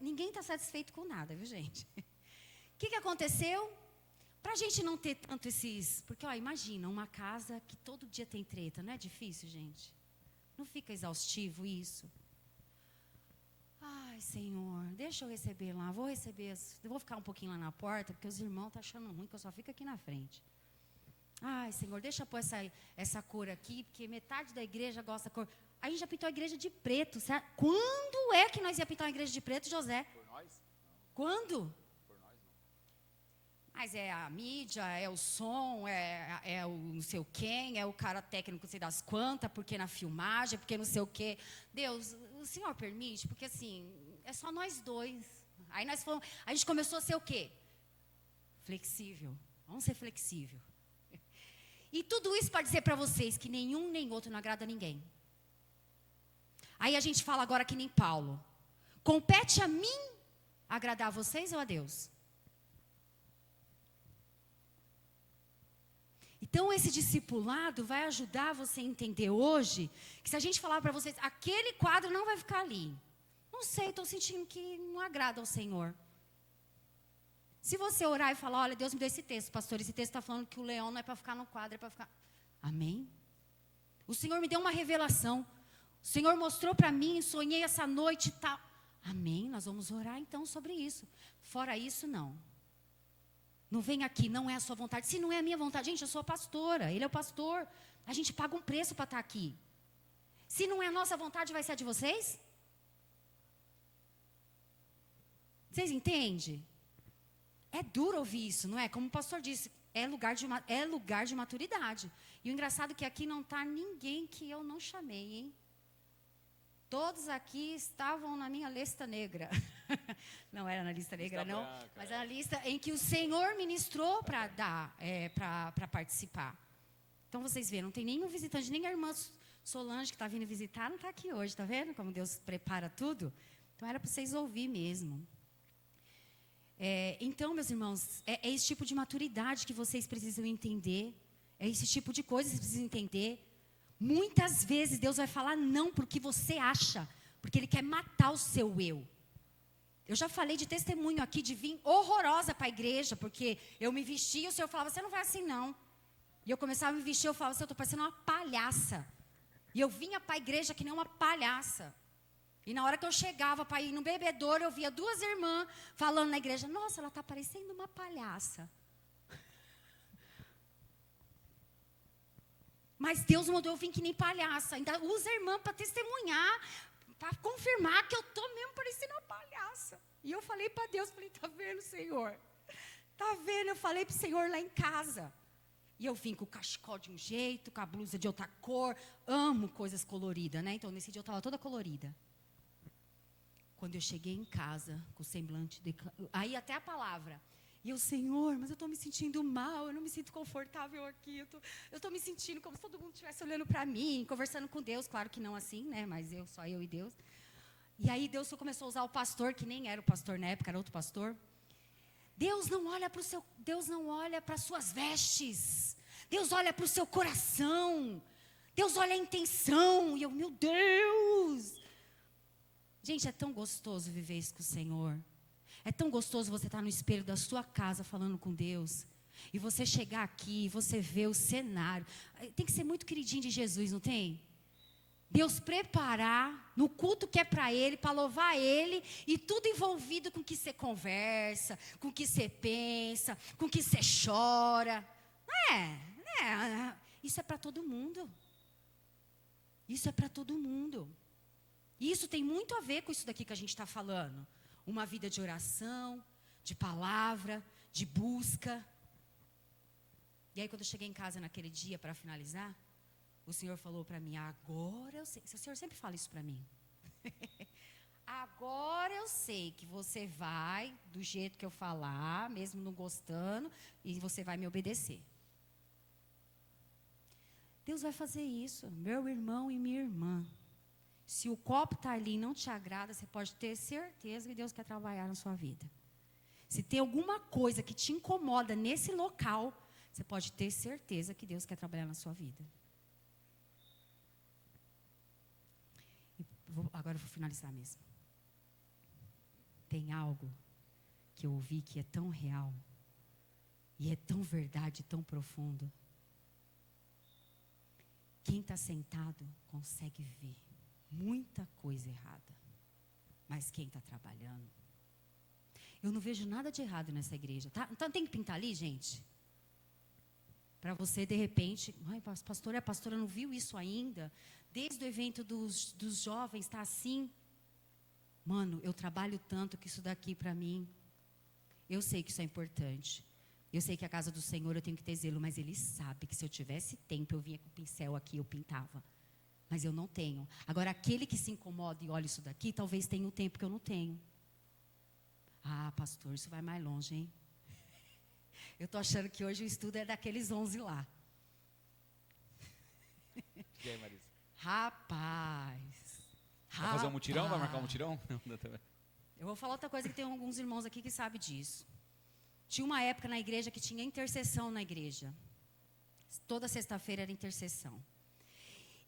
Ninguém está satisfeito com nada, viu, gente? O que aconteceu? Para a gente não ter tanto esses... Porque, imagina, uma casa que todo dia tem treta. Não é difícil, gente? Não fica exaustivo isso? Ai, Senhor, deixa eu receber lá. Eu vou ficar um pouquinho lá na porta, porque os irmãos estão achando ruim que eu só fico aqui na frente. Ai, Senhor, deixa eu pôr essa cor aqui, porque metade da igreja gosta da cor. A gente já pintou a igreja de preto. Certo? Quando é que nós ia pintar a igreja de preto, José? Por nós? Quando? Não. Mas é a mídia, é o som, é o não sei o quem, é o cara técnico não sei das quantas, porque na filmagem, porque não sei o quê. Deus, o Senhor permite? Porque assim, é só nós dois. Aí a gente começou a ser o quê? Flexível. Vamos ser flexível. E tudo isso para dizer para vocês que nenhum nem outro não agrada a ninguém. Aí a gente fala agora que nem Paulo. Compete a mim agradar a vocês ou a Deus? Então, esse discipulado vai ajudar você a entender hoje que se a gente falar para vocês, aquele quadro não vai ficar ali. Não sei, estou sentindo que não agrada ao Senhor. Se você orar e falar, olha, Deus me deu esse texto, pastor, esse texto está falando que o leão não é para ficar no quadro, é para ficar... Amém? O Senhor me deu uma revelação. O Senhor mostrou para mim, sonhei essa noite e tal. Amém? Nós vamos orar então sobre isso. Fora isso, não. Não vem aqui, não é a sua vontade. Se não é a minha vontade, gente, eu sou a pastora, ele é o pastor. A gente paga um preço para estar aqui. Se não é a nossa vontade, vai ser a de vocês? Vocês entendem? É duro ouvir isso, não é? Como o pastor disse, é lugar de maturidade. E o engraçado é que aqui não está ninguém que eu não chamei, hein? Todos aqui estavam na minha lista negra. Não era na lista negra, não. Branca, mas era na lista em que o Senhor ministrou para dar, para participar. Então, vocês vêem, não tem nenhum visitante, nem a irmã Solange, que está vindo visitar, não está aqui hoje, está vendo como Deus prepara tudo? Então, era para vocês ouvir mesmo. Então, meus irmãos, é esse tipo de maturidade que vocês precisam entender. É esse tipo de coisa que vocês precisam entender. Muitas vezes Deus vai falar não porque você acha, porque Ele quer matar o seu eu. Eu já falei de testemunho aqui, de vir horrorosa para a igreja, porque eu me vestia e o Senhor falava, você não vai assim não. E eu começava a me vestir, eu falava, eu estou parecendo uma palhaça. E E eu vinha para a igreja que nem uma palhaça. E na hora que eu chegava para ir no bebedouro, eu via 2 irmãs falando na igreja, nossa, ela está parecendo uma palhaça. Mas Deus mandou eu vir que nem palhaça. Ainda usa a irmã para testemunhar, para confirmar que eu estou mesmo parecendo uma palhaça. E eu falei para Deus, falei, tá vendo, Senhor? Tá vendo? Eu falei para o Senhor lá em casa. E eu vim com o cachecol de um jeito, com a blusa de outra cor. Amo coisas coloridas, né? Então, nesse dia eu estava toda colorida. Quando eu cheguei em casa, com o semblante... Aí até a palavra... E eu, Senhor, mas eu estou me sentindo mal, eu não me sinto confortável aqui, eu estou me sentindo como se todo mundo estivesse olhando para mim, conversando com Deus, claro que não assim, né, mas só eu e Deus. E aí Deus começou a usar o pastor, que nem era o pastor na época, era outro pastor. Deus não olha para as suas vestes, Deus olha para o seu coração, Deus olha a intenção, e eu, meu Deus. Gente, é tão gostoso viver isso com o Senhor. É tão gostoso você estar no espelho da sua casa falando com Deus. E você chegar aqui, você ver o cenário. Tem que ser muito queridinho de Jesus, não tem? Deus preparar no culto que é para Ele, para louvar Ele. E tudo envolvido com o que você conversa, com o que você pensa, com o que você chora. Isso é para todo mundo. Isso é para todo mundo. E isso tem muito a ver com isso daqui que a gente está falando. Uma vida de oração, de palavra, de busca. E aí, quando eu cheguei em casa naquele dia, para finalizar, o Senhor falou para mim, agora eu sei. O Senhor sempre fala isso para mim. Agora eu sei que você vai, do jeito que eu falar, mesmo não gostando, e você vai me obedecer. Deus vai fazer isso, meu irmão e minha irmã. Se o copo está ali e não te agrada, você pode ter certeza que Deus quer trabalhar na sua vida. Se tem alguma coisa que te incomoda nesse local, você pode ter certeza que Deus quer trabalhar na sua vida. Agora eu vou finalizar mesmo. Tem algo que eu ouvi que é tão real, e é tão verdade, tão profundo. Quem está sentado consegue ver muita coisa errada. Mas quem está trabalhando? Eu não vejo nada de errado nessa igreja. Tá? Então tem que pintar ali, gente? Para você, de repente... Ai, pastor, a pastora não viu isso ainda? Desde o evento dos jovens, está assim? Mano, eu trabalho tanto que isso daqui para mim... Eu sei que isso é importante. Eu sei que a casa do Senhor eu tenho que ter zelo, mas Ele sabe que se eu tivesse tempo, eu vinha com o pincel aqui, eu pintava. Mas eu não tenho. Agora, aquele que se incomoda e olha isso daqui, talvez tenha um tempo que eu não tenho. Ah, pastor, isso vai mais longe, hein? Eu estou achando que hoje o estudo é daqueles 11 lá. E aí, Marisa? Rapaz. Vai fazer um mutirão? Vai marcar um mutirão? Eu vou falar outra coisa que tem alguns irmãos aqui que sabem disso. Tinha uma época na igreja que tinha intercessão na igreja. Toda sexta-feira era intercessão.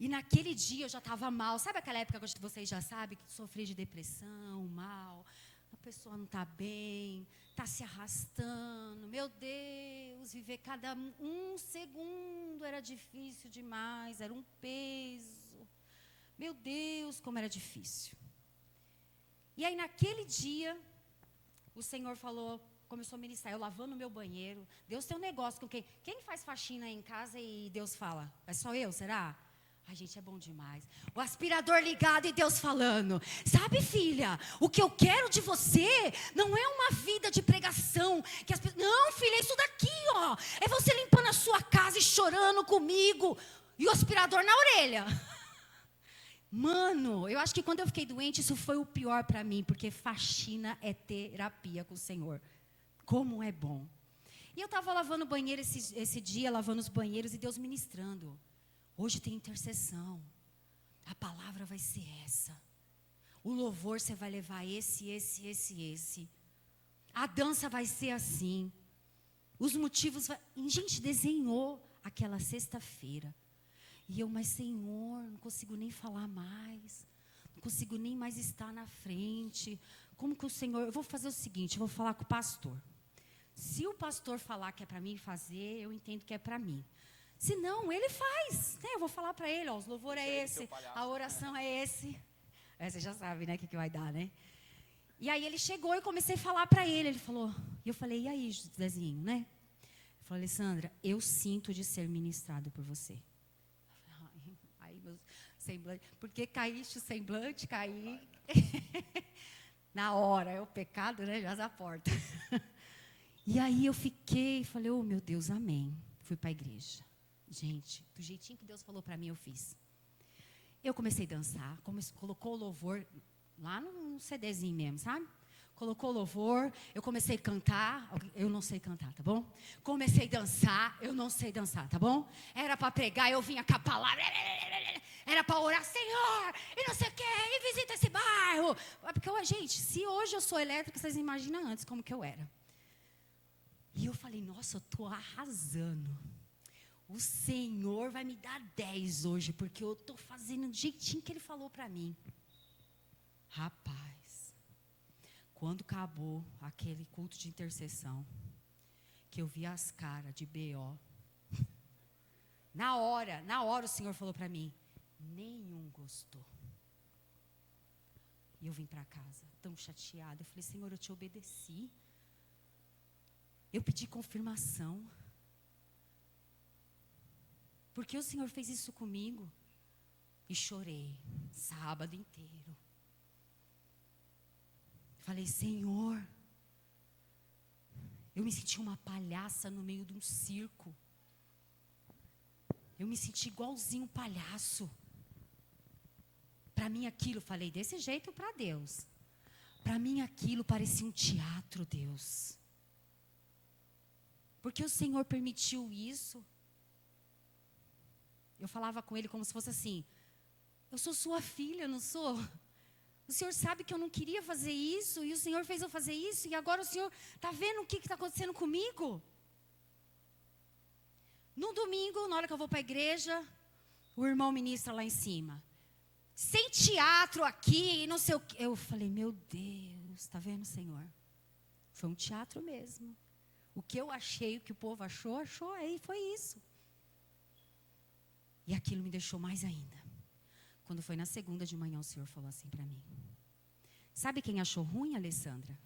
E naquele dia eu já estava mal. Sabe aquela época que vocês já sabem que sofri de depressão, mal, a pessoa não está bem, está se arrastando. Meu Deus, viver cada um segundo era difícil demais, era um peso. Meu Deus, como era difícil. E aí naquele dia, o Senhor começou a ministrar, eu lavando o meu banheiro. Deus tem um negócio com quem faz faxina aí em casa e Deus fala? É só eu, será? Ai, gente, é bom demais. O aspirador ligado e Deus falando. Sabe, filha, o que eu quero de você não é uma vida de pregação. Não, filha, é isso daqui, ó. É você limpando a sua casa e chorando comigo. E o aspirador na orelha. Mano, eu acho que quando eu fiquei doente, isso foi o pior para mim. Porque faxina é terapia com o Senhor. Como é bom. E eu estava lavando o banheiro esse dia, lavando os banheiros e Deus ministrando. Hoje tem intercessão. A palavra vai ser essa. O louvor você vai levar esse. A dança vai ser assim. Os motivos... E, gente, desenhou aquela sexta-feira. E eu, mas Senhor, não consigo nem falar mais. Não consigo nem mais estar na frente. Como que o Senhor... Eu vou fazer o seguinte, eu vou falar com o pastor. Se o pastor falar que é para mim fazer, eu entendo que é para mim. Se não, ele faz. Né? Eu vou falar para ele, ó, os louvores é esse, a oração é esse. Você já sabe, né, o que vai dar, né? E aí ele chegou e comecei a falar para ele. Ele falou, e eu falei, e aí, Zezinho, né? Ele falou, Alessandra, eu sinto de ser ministrado por você. Aí meu semblante, porque caíste o semblante, caí. Na hora, é o pecado, né? Já da porta. E aí eu fiquei, falei, oh meu Deus, amém. Fui para a igreja. Gente, do jeitinho que Deus falou para mim, eu fiz. Eu comecei a dançar, colocou o louvor lá no CDzinho mesmo, sabe? Colocou o louvor, eu comecei a cantar, eu não sei cantar, tá bom? Comecei a dançar, eu não sei dançar, tá bom? Era para pregar, eu vinha com a palavra, era para orar, Senhor, e não sei o quê, e visita esse bairro. Porque, gente, se hoje eu sou elétrica, vocês imaginam antes como que eu era. E eu falei, nossa, eu estou arrasando. O Senhor vai me dar 10 hoje, porque eu estou fazendo do jeitinho que Ele falou para mim. Rapaz, quando acabou aquele culto de intercessão, que eu vi as caras de B.O., na hora o Senhor falou para mim, nenhum gostou. E eu vim para casa, tão chateada. Eu falei, Senhor, eu te obedeci. Eu pedi confirmação. Porque o Senhor fez isso comigo. E chorei, sábado inteiro. Falei, Senhor, eu me senti uma palhaça no meio de um circo. Eu me senti igualzinho um palhaço. Para mim aquilo, falei desse jeito para Deus. Para mim aquilo parecia um teatro, Deus. Porque o Senhor permitiu isso. Eu falava com ele como se fosse assim, eu sou sua filha, não sou? O Senhor sabe que eu não queria fazer isso, e o Senhor fez eu fazer isso, e agora o Senhor está vendo o que está acontecendo comigo? No domingo, na hora que eu vou para a igreja, o irmão ministra lá em cima. Sem teatro aqui, não sei o que. Eu falei, meu Deus, está vendo, Senhor? Foi um teatro mesmo. O que eu achei, o que o povo achou, aí foi isso. E aquilo me deixou mais ainda. Quando foi na segunda de manhã, o Senhor falou assim para mim. Sabe quem achou ruim, Alessandra?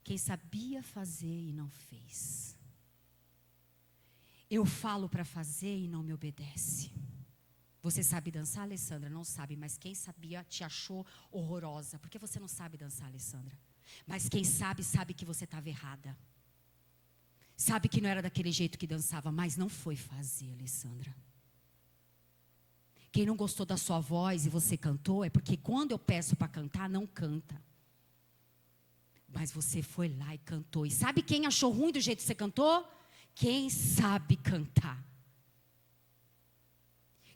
Quem sabia fazer e não fez. Eu falo para fazer e não me obedece. Você sabe dançar, Alessandra? Não sabe, mas quem sabia te achou horrorosa. Por que você não sabe dançar, Alessandra? Mas quem sabe, sabe que você estava errada. Sabe que não era daquele jeito que dançava, mas não foi fazer, Alessandra. Quem não gostou da sua voz e você cantou, é porque quando eu peço para cantar, não canta. Mas você foi lá e cantou. E sabe quem achou ruim do jeito que você cantou? Quem sabe cantar.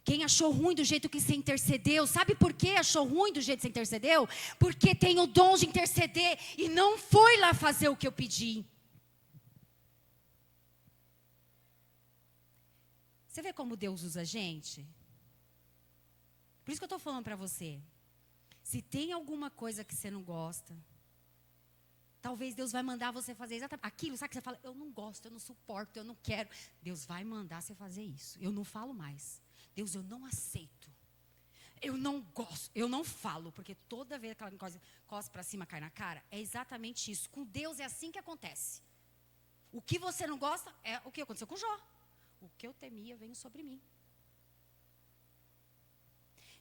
Quem achou ruim do jeito que você intercedeu, sabe por que achou ruim do jeito que você intercedeu? Porque tem o dom de interceder e não foi lá fazer o que eu pedi. Você vê como Deus usa a gente? Por isso que eu estou falando para você. Se tem alguma coisa que você não gosta, talvez Deus vai mandar você fazer exatamente aquilo. Sabe que você fala, eu não gosto, eu não suporto, eu não quero. Deus vai mandar você fazer isso. Eu não falo mais. Deus, eu não aceito. Eu não gosto, eu não falo. Porque toda vez que aquela coisa cospe para cima, cai na cara, é exatamente isso. Com Deus é assim que acontece. O que você não gosta é o que aconteceu com Jó. O que eu temia veio sobre mim.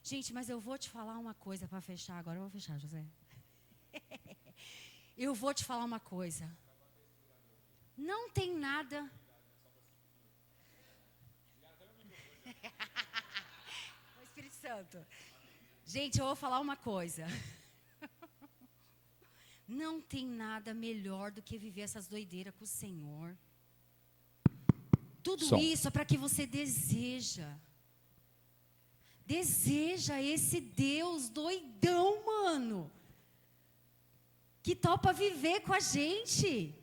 Gente, mas eu vou te falar uma coisa para fechar agora. Eu vou fechar, José. Eu vou te falar uma coisa. Não tem nada. O Espírito Santo. Gente, eu vou falar uma coisa. Não tem nada melhor do que viver essas doideiras com o Senhor. Tudo isso é para que você deseja esse Deus doidão, mano, que topa viver com a gente.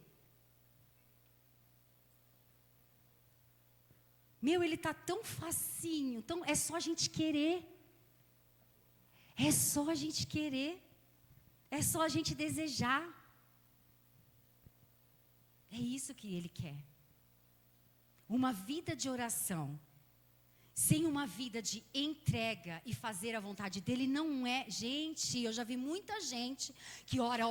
Meu, ele tá tão facinho, é só a gente querer. É só a gente querer. É só a gente desejar. É isso que ele quer. uma vida de oração, sem uma vida de entrega e fazer a vontade dele, não é. Gente, eu já vi muita gente que ora,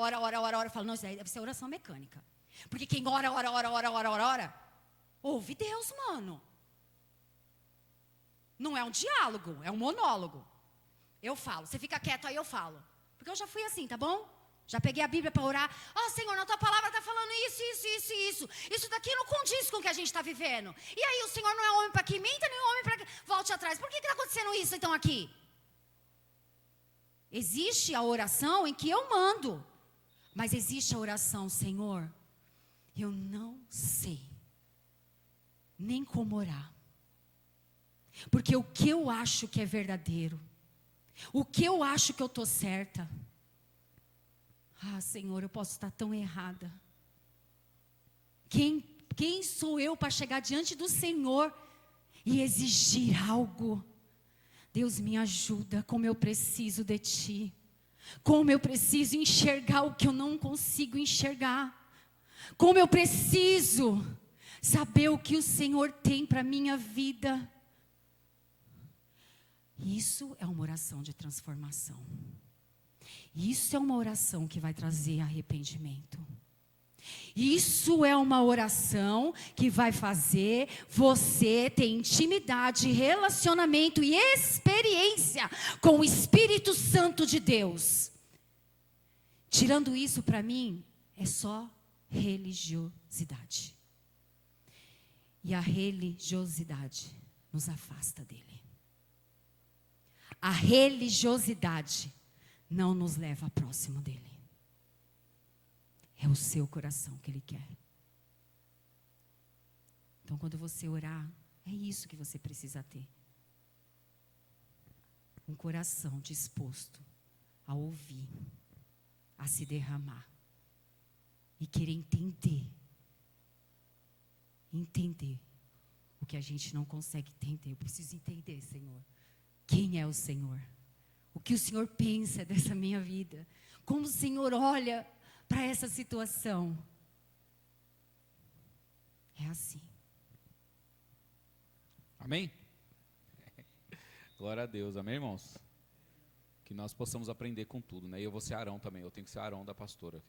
fala, não, isso aí deve ser oração mecânica. Porque quem ora, ouve Deus, mano. Não é um diálogo, é um monólogo. Eu falo, você fica quieto, aí eu falo. Porque eu já fui assim, tá bom? Já peguei a Bíblia para orar. Senhor, na tua palavra está falando isso. Isso daqui não condiz com o que a gente está vivendo. E aí o Senhor não é homem para que minta, nem homem para que volte atrás. Por que está acontecendo isso então aqui? Existe a oração em que eu mando. Mas existe a oração, Senhor, eu não sei nem como orar. Porque o que eu acho que é verdadeiro, o que eu acho que eu estou certa, Senhor, eu posso estar tão errada. Quem sou eu para chegar diante do Senhor e exigir algo? Deus, me ajuda, como eu preciso de Ti. Como eu preciso enxergar o que eu não consigo enxergar. Como eu preciso saber o que o Senhor tem para a minha vida. Isso é uma oração de transformação. Isso é uma oração que vai trazer arrependimento. Isso é uma oração que vai fazer você ter intimidade, relacionamento e experiência com o Espírito Santo de Deus. Tirando isso, para mim, é só religiosidade. E a religiosidade nos afasta dele. A religiosidade não nos leva próximo dele. É o seu coração que ele quer. Então, quando você orar, é isso que você precisa ter. Um coração disposto a ouvir, a se derramar e querer entender o que a gente não consegue entender. Eu preciso entender, Senhor, quem é o Senhor? O que o Senhor pensa dessa minha vida? Como o Senhor olha para essa situação? É assim. Amém? Glória a Deus, amém, irmãos? Que nós possamos aprender com tudo, né? E eu vou ser Arão também, eu tenho que ser Arão da pastora.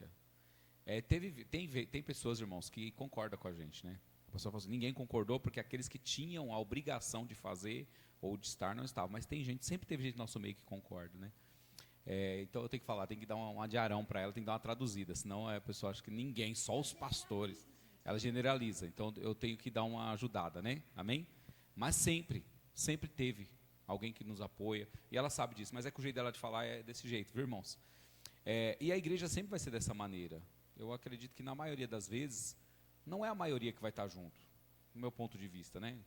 Tem pessoas, irmãos, que concordam com a gente, né? A pessoa fala assim, ninguém concordou porque aqueles que tinham a obrigação de fazer ou de estar não estavam. Mas tem gente, sempre teve gente no nosso meio que concorda, né? Então eu tenho que falar, tem que dar uma de Arão para ela, tem que dar uma traduzida, senão a pessoa acha que ninguém, só os pastores. Ela generaliza, então eu tenho que dar uma ajudada, né? Amém? Mas sempre teve alguém que nos apoia, e ela sabe disso, mas é que o jeito dela de falar é desse jeito, viu, irmãos? E a igreja sempre vai ser dessa maneira. Eu acredito que na maioria das vezes, não é a maioria que vai estar junto, do meu ponto de vista, né?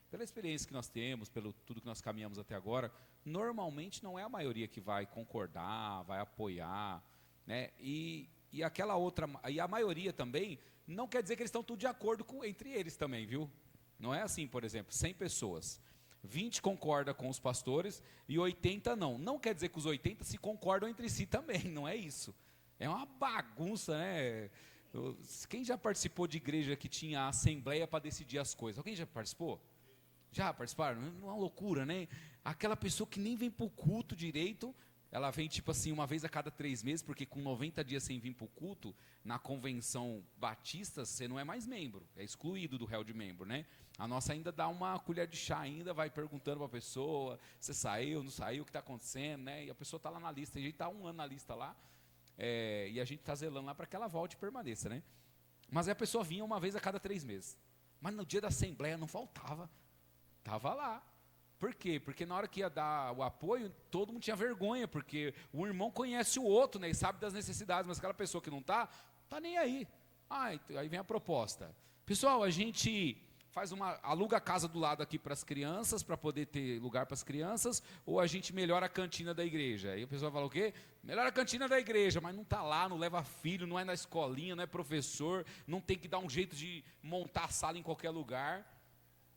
Pela experiência que nós temos, pelo tudo que nós caminhamos até agora, normalmente não é a maioria que vai concordar, vai apoiar, né? E aquela outra, e a maioria também, não quer dizer que eles estão tudo de acordo entre eles também, viu? Não é assim, por exemplo, 100 pessoas, 20 concordam com os pastores e 80 não. Não quer dizer que os 80 se concordam entre si também, não é isso. É uma bagunça, né? Quem já participou de igreja que tinha assembleia para decidir as coisas? Alguém já participou? Já participaram? É uma loucura, né? Aquela pessoa que nem vem para o culto direito, ela vem tipo assim uma vez a cada 3 meses, porque com 90 dias sem vir para o culto, na convenção batista, você não é mais membro, é excluído do réu de membro, né? A nossa ainda dá uma colher de chá ainda, vai perguntando para a pessoa, você saiu, não saiu, o que está acontecendo, né? E a pessoa está lá na lista, a gente está 1 ano na lista lá, e a gente está zelando lá para que ela volte e permaneça, né? Mas aí a pessoa vinha uma vez a cada 3 meses, mas no dia da assembleia não faltava, estava lá. Por quê? Porque na hora que ia dar o apoio, todo mundo tinha vergonha, porque o irmão conhece o outro, né, e sabe das necessidades, mas aquela pessoa que não está nem aí. Aí vem a proposta. Pessoal, a gente aluga a casa do lado aqui para as crianças, para poder ter lugar para as crianças, ou a gente melhora a cantina da igreja? Aí o pessoal fala o quê? Melhora a cantina da igreja, mas não está lá, não leva filho, não é na escolinha, não é professor, não tem que dar um jeito de montar a sala em qualquer lugar.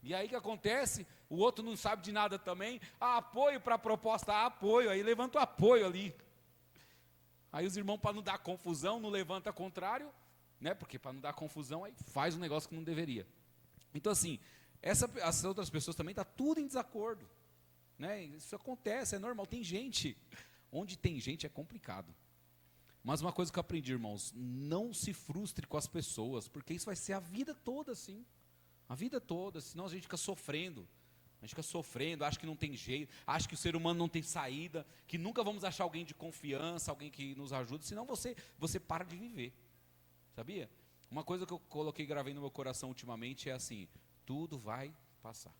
E aí o que acontece? O outro não sabe de nada também. Apoio para a proposta, apoio. Aí levanta o apoio ali. Aí os irmãos, para não dar confusão, não levanta contrário, né? Porque para não dar confusão, aí faz um negócio que não deveria. Então assim, as outras pessoas também estão tudo em desacordo, né? Isso acontece, é normal, tem gente, onde tem gente é complicado. Mas uma coisa que eu aprendi, irmãos, não se frustre com as pessoas, porque isso vai ser a vida toda assim, a vida toda, senão a gente fica sofrendo. A gente fica sofrendo, acha que não tem jeito, acha que o ser humano não tem saída, que nunca vamos achar alguém de confiança, alguém que nos ajude, senão você para de viver, sabia? Uma coisa que eu gravei no meu coração ultimamente é assim, tudo vai passar,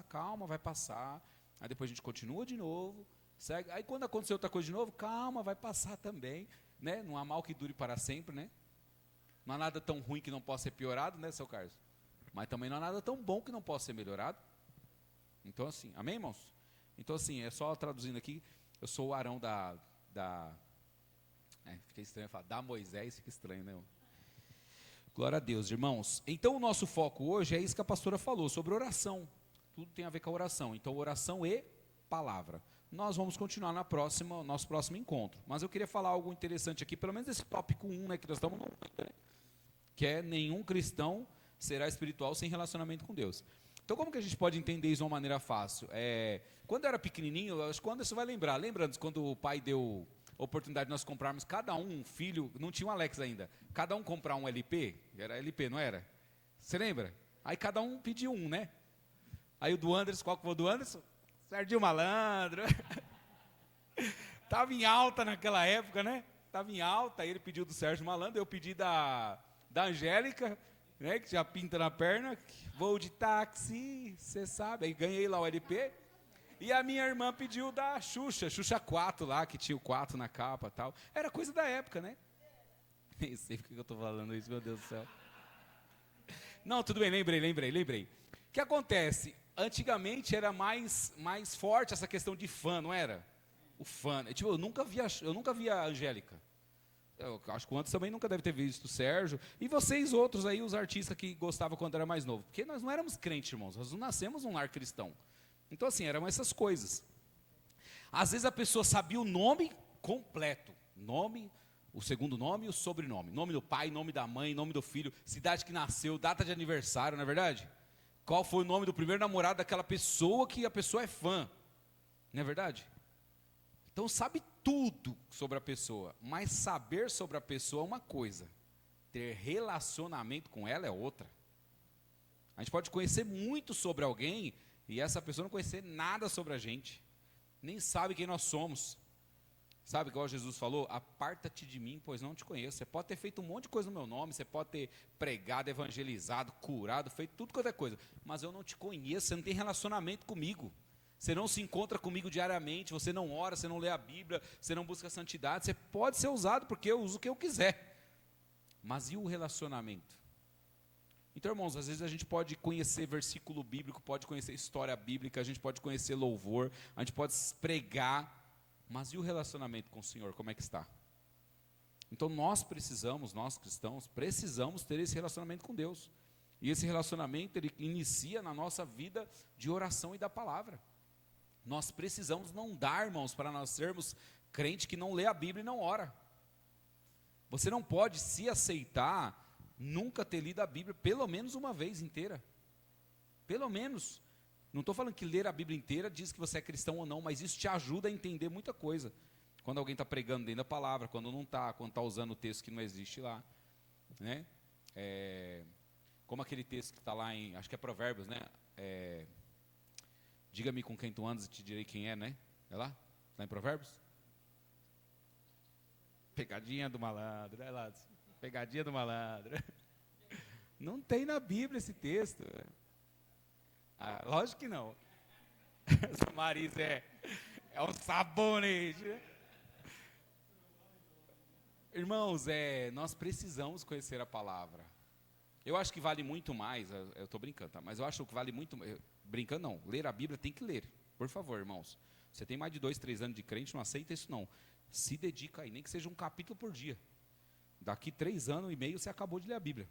calma, vai passar, aí depois a gente continua de novo, segue, aí quando acontecer outra coisa de novo, calma, vai passar também, né? Não há mal que dure para sempre, né? Não há nada tão ruim que não possa ser piorado, né, seu Carlos? Mas também não há nada tão bom que não possa ser melhorado. Então assim, amém, irmãos? Então assim, é só traduzindo aqui, eu sou o Arão fica estranho falar, da Moisés, fica estranho, né? Glória a Deus, irmãos. Então o nosso foco hoje é isso que a pastora falou, sobre oração. Tudo tem a ver com a oração. Então oração e palavra. Nós vamos continuar no nosso próximo encontro. Mas eu queria falar algo interessante aqui, pelo menos esse tópico 1, né, que nós estamos no, né, que é nenhum cristão será espiritual sem relacionamento com Deus. Então como que a gente pode entender isso de uma maneira fácil? Quando eu era pequenininho, acho que o Anderson vai lembrar, lembra quando o pai deu a oportunidade de nós comprarmos, cada um filho, não tinha um Alex ainda, cada um comprar um LP, era LP, não era? Você lembra? Aí cada um pediu um, né? Aí o do Anderson, qual que foi o do Anderson? Serginho Malandro. Estava em alta naquela época, né? Estava em alta, aí ele pediu do Sérgio Malandro, eu pedi da Angélica, né, que já pinta na perna, vou de táxi, você sabe, aí ganhei lá o LP, e a minha irmã pediu da Xuxa 4 lá, que tinha o 4 na capa e tal, era coisa da época, né? Nem sei porque eu estou falando isso, meu Deus do céu. Não, tudo bem, lembrei. O que acontece? Antigamente era mais forte essa questão de fã, não era? O fã, tipo, eu nunca vi a Angélica. Eu acho que o Anderson também nunca deve ter visto o Sérgio. E vocês outros aí, os artistas que gostavam quando era mais novo. Porque nós não éramos crentes, irmãos. Nós não nascemos num lar cristão. Então, assim, eram essas coisas. Às vezes a pessoa sabia o nome completo. Nome, o segundo nome e o sobrenome. Nome do pai, nome da mãe, nome do filho, cidade que nasceu, data de aniversário, não é verdade? Qual foi o nome do primeiro namorado daquela pessoa que a pessoa é fã. Não é verdade? Então sabe tudo sobre a pessoa, mas saber sobre a pessoa é uma coisa, ter relacionamento com ela é outra. A gente pode conhecer muito sobre alguém e essa pessoa não conhecer nada sobre a gente, nem sabe quem nós somos. Sabe igual Jesus falou? Aparta-te de mim, pois não te conheço. Você pode ter feito um monte de coisa no meu nome, você pode ter pregado, evangelizado, curado, feito tudo quanto é coisa, mas eu não te conheço, você não tem relacionamento comigo. Você não se encontra comigo diariamente, você não ora, você não lê a Bíblia, você não busca a santidade, você pode ser usado porque eu uso o que eu quiser. Mas e o relacionamento? Então, irmãos, às vezes a gente pode conhecer versículo bíblico, pode conhecer história bíblica, a gente pode conhecer louvor, a gente pode pregar, mas e o relacionamento com o Senhor, como é que está? Então nós cristãos, precisamos ter esse relacionamento com Deus. E esse relacionamento, ele inicia na nossa vida de oração e da palavra. Nós precisamos não dar, irmãos, para nós sermos crente que não lê a Bíblia e não ora. Você não pode se aceitar nunca ter lido a Bíblia pelo menos uma vez inteira. Pelo menos. Não estou falando que ler a Bíblia inteira diz que você é cristão ou não, mas isso te ajuda a entender muita coisa. Quando alguém está pregando dentro da palavra, quando não está, quando está usando o texto que não existe lá. Né? Como aquele texto que está lá em, acho que é Provérbios, né? Diga-me com quem tu andas e te direi quem é, né? É lá? Está em Provérbios? Pegadinha do malandro, é lá. Pegadinha do malandro. Não tem na Bíblia esse texto. Lógico que não. Essa Marisa é um sabonete. Irmãos, nós precisamos conhecer a palavra. Eu acho que vale muito mais, eu estou brincando, tá? Mas eu acho que vale muito, brincando não, ler a Bíblia tem que ler, por favor, irmãos. Você tem mais de 2, 3 anos de crente, não aceita isso não. Se dedica aí, nem que seja um capítulo por dia. Daqui 3 anos e meio você acabou de ler a Bíblia.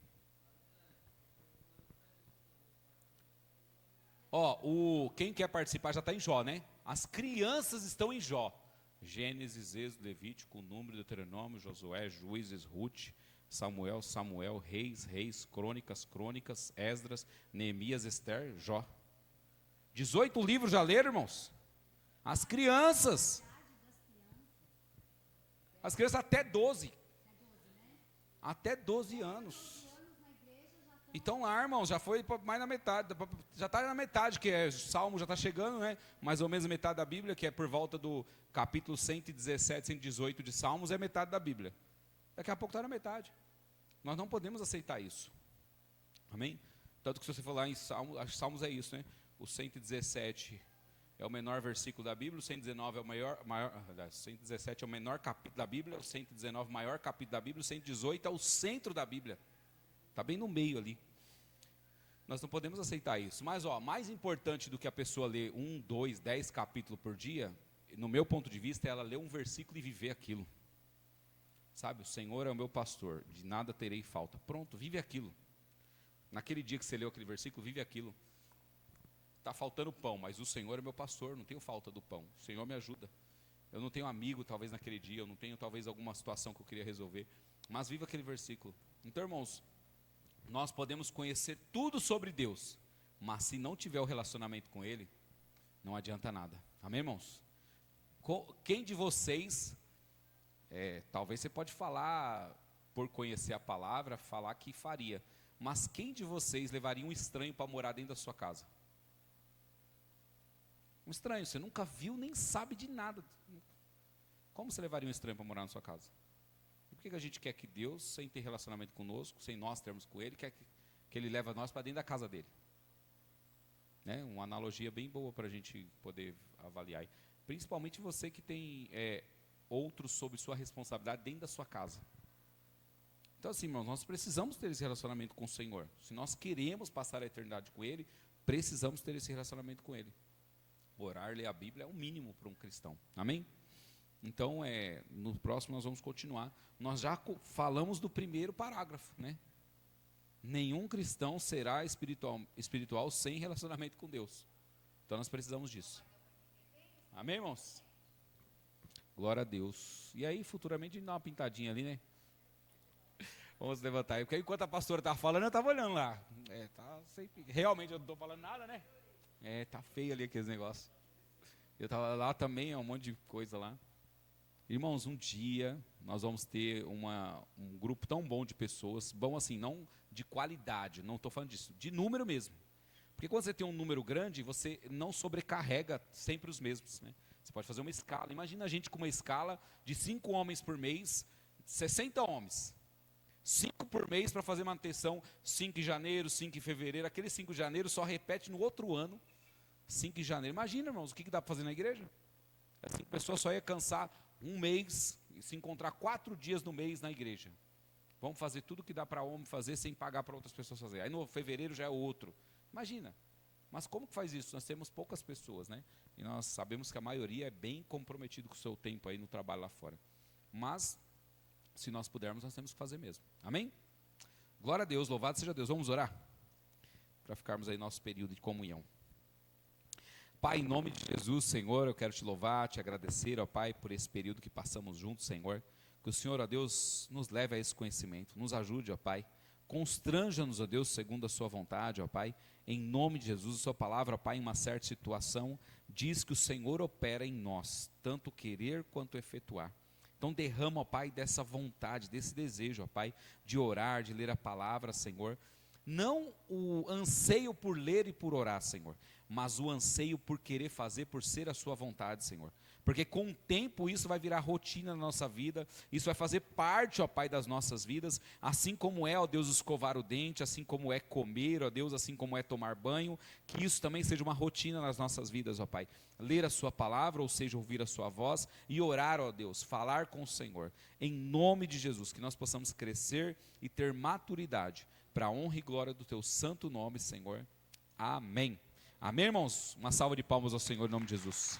Quem quer participar já está em Jó, né? As crianças estão em Jó. Gênesis, Êxodo, Levítico, Número, Deuteronômio, Josué, Juízes, Ruth, Samuel, Samuel, Reis, Reis, Crônicas, Crônicas, Esdras, Neemias, Ester, Jó. 18 livros já leram, irmãos? As crianças. As crianças até 12. Até 12 anos. Então lá, irmãos, já foi mais na metade. Já está na metade, que é Salmo já está chegando, né? Mais ou menos a metade da Bíblia, que é por volta do capítulo 117, 118 de Salmos, é metade da Bíblia. Daqui a pouco está na metade. Nós não podemos aceitar isso. Amém? Tanto que se você for lá em Salmos é isso, né? O 117 é o menor versículo da Bíblia, o 119 é o maior 117 é o menor capítulo da Bíblia, o 119 é o maior capítulo da Bíblia, o 118 é o centro da Bíblia. Está bem no meio ali. Nós não podemos aceitar isso. Mas, mais importante do que a pessoa ler 1, 2, 10 capítulos por dia, no meu ponto de vista, é ela ler um versículo e viver aquilo. Sabe, o Senhor é o meu pastor, de nada terei falta. Pronto, vive aquilo. Naquele dia que você leu aquele versículo, vive aquilo. Está faltando pão, mas o Senhor é meu pastor, não tenho falta do pão. O Senhor me ajuda. Eu não tenho amigo, talvez, naquele dia, eu não tenho, talvez, alguma situação que eu queria resolver. Mas viva aquele versículo. Então, irmãos, nós podemos conhecer tudo sobre Deus, mas se não tiver o relacionamento com Ele, não adianta nada. Amém, irmãos? Quem de vocês, talvez você pode falar, por conhecer a palavra, falar que faria, mas quem de vocês levaria um estranho para morar dentro da sua casa? Um estranho, você nunca viu, nem sabe de nada. Como você levaria um estranho para morar na sua casa? E por que a gente quer que Deus, sem ter relacionamento conosco, sem nós termos com Ele, quer que Ele leve nós para dentro da casa dele? Né? Uma analogia bem boa para a gente poder avaliar. Principalmente você que tem outros sob sua responsabilidade dentro da sua casa. Então assim, irmãos, nós precisamos ter esse relacionamento com o Senhor. Se nós queremos passar a eternidade com Ele, precisamos ter esse relacionamento com Ele. Orar, ler a Bíblia é o mínimo para um cristão. Amém? Então, no próximo nós vamos continuar. Nós já falamos do primeiro parágrafo, né? Nenhum cristão será espiritual sem relacionamento com Deus. Então nós precisamos disso. Amém, irmãos? Glória a Deus. E aí, futuramente, a gente dá uma pintadinha ali, né? Vamos levantar aí. Porque enquanto a pastora estava falando, eu estava olhando lá. Realmente eu não estou falando nada, né? Tá feio ali aqueles negócios. Eu estava lá também, um monte de coisa lá. Irmãos, um dia nós vamos ter um grupo tão bom de pessoas, bom assim, não de qualidade, não estou falando disso, de número mesmo. Porque quando você tem um número grande, você não sobrecarrega sempre os mesmos, né? Você pode fazer uma escala. Imagina a gente com uma escala de 5 homens por mês, 60 homens. 5 por mês para fazer manutenção, 5 em janeiro, 5 em fevereiro. Aquele 5 de janeiro só repete no outro ano, 5 de janeiro. Imagina, irmãos, o que dá para fazer na igreja? Assim, a pessoa só ia cansar um mês e se encontrar 4 dias no mês na igreja. Vamos fazer tudo que dá para homem fazer sem pagar para outras pessoas fazer. Aí no fevereiro já é outro. Imagina. Mas como que faz isso? Nós temos poucas pessoas, né? E nós sabemos que a maioria é bem comprometido com o seu tempo aí no trabalho lá fora. Mas, se nós pudermos, nós temos que fazer mesmo. Amém? Glória a Deus, louvado seja Deus. Vamos orar? Para ficarmos aí no nosso período de comunhão. Pai, em nome de Jesus, Senhor, eu quero te louvar, te agradecer, ó Pai, por esse período que passamos juntos, Senhor. Que o Senhor, ó Deus, nos leve a esse conhecimento, nos ajude, ó Pai. Constranja-nos, ó Deus, segundo a sua vontade, ó Pai. Em nome de Jesus, a sua palavra, ó Pai, em uma certa situação, diz que o Senhor opera em nós, tanto querer quanto efetuar. Então derrama, ó Pai, dessa vontade, desse desejo, ó Pai, de orar, de ler a palavra, Senhor. Não o anseio por ler e por orar, Senhor, mas o anseio por querer fazer, por ser a sua vontade, Senhor. Porque com o tempo isso vai virar rotina na nossa vida, isso vai fazer parte, ó Pai, das nossas vidas, assim como é, ó Deus, escovar o dente, assim como é comer, ó Deus, assim como é tomar banho, que isso também seja uma rotina nas nossas vidas, ó Pai. Ler a sua palavra, ou seja, ouvir a sua voz e orar, ó Deus, falar com o Senhor. Em nome de Jesus, que nós possamos crescer e ter maturidade para a honra e glória do teu santo nome, Senhor. Amém. Amém, irmãos? Uma salva de palmas ao Senhor em nome de Jesus.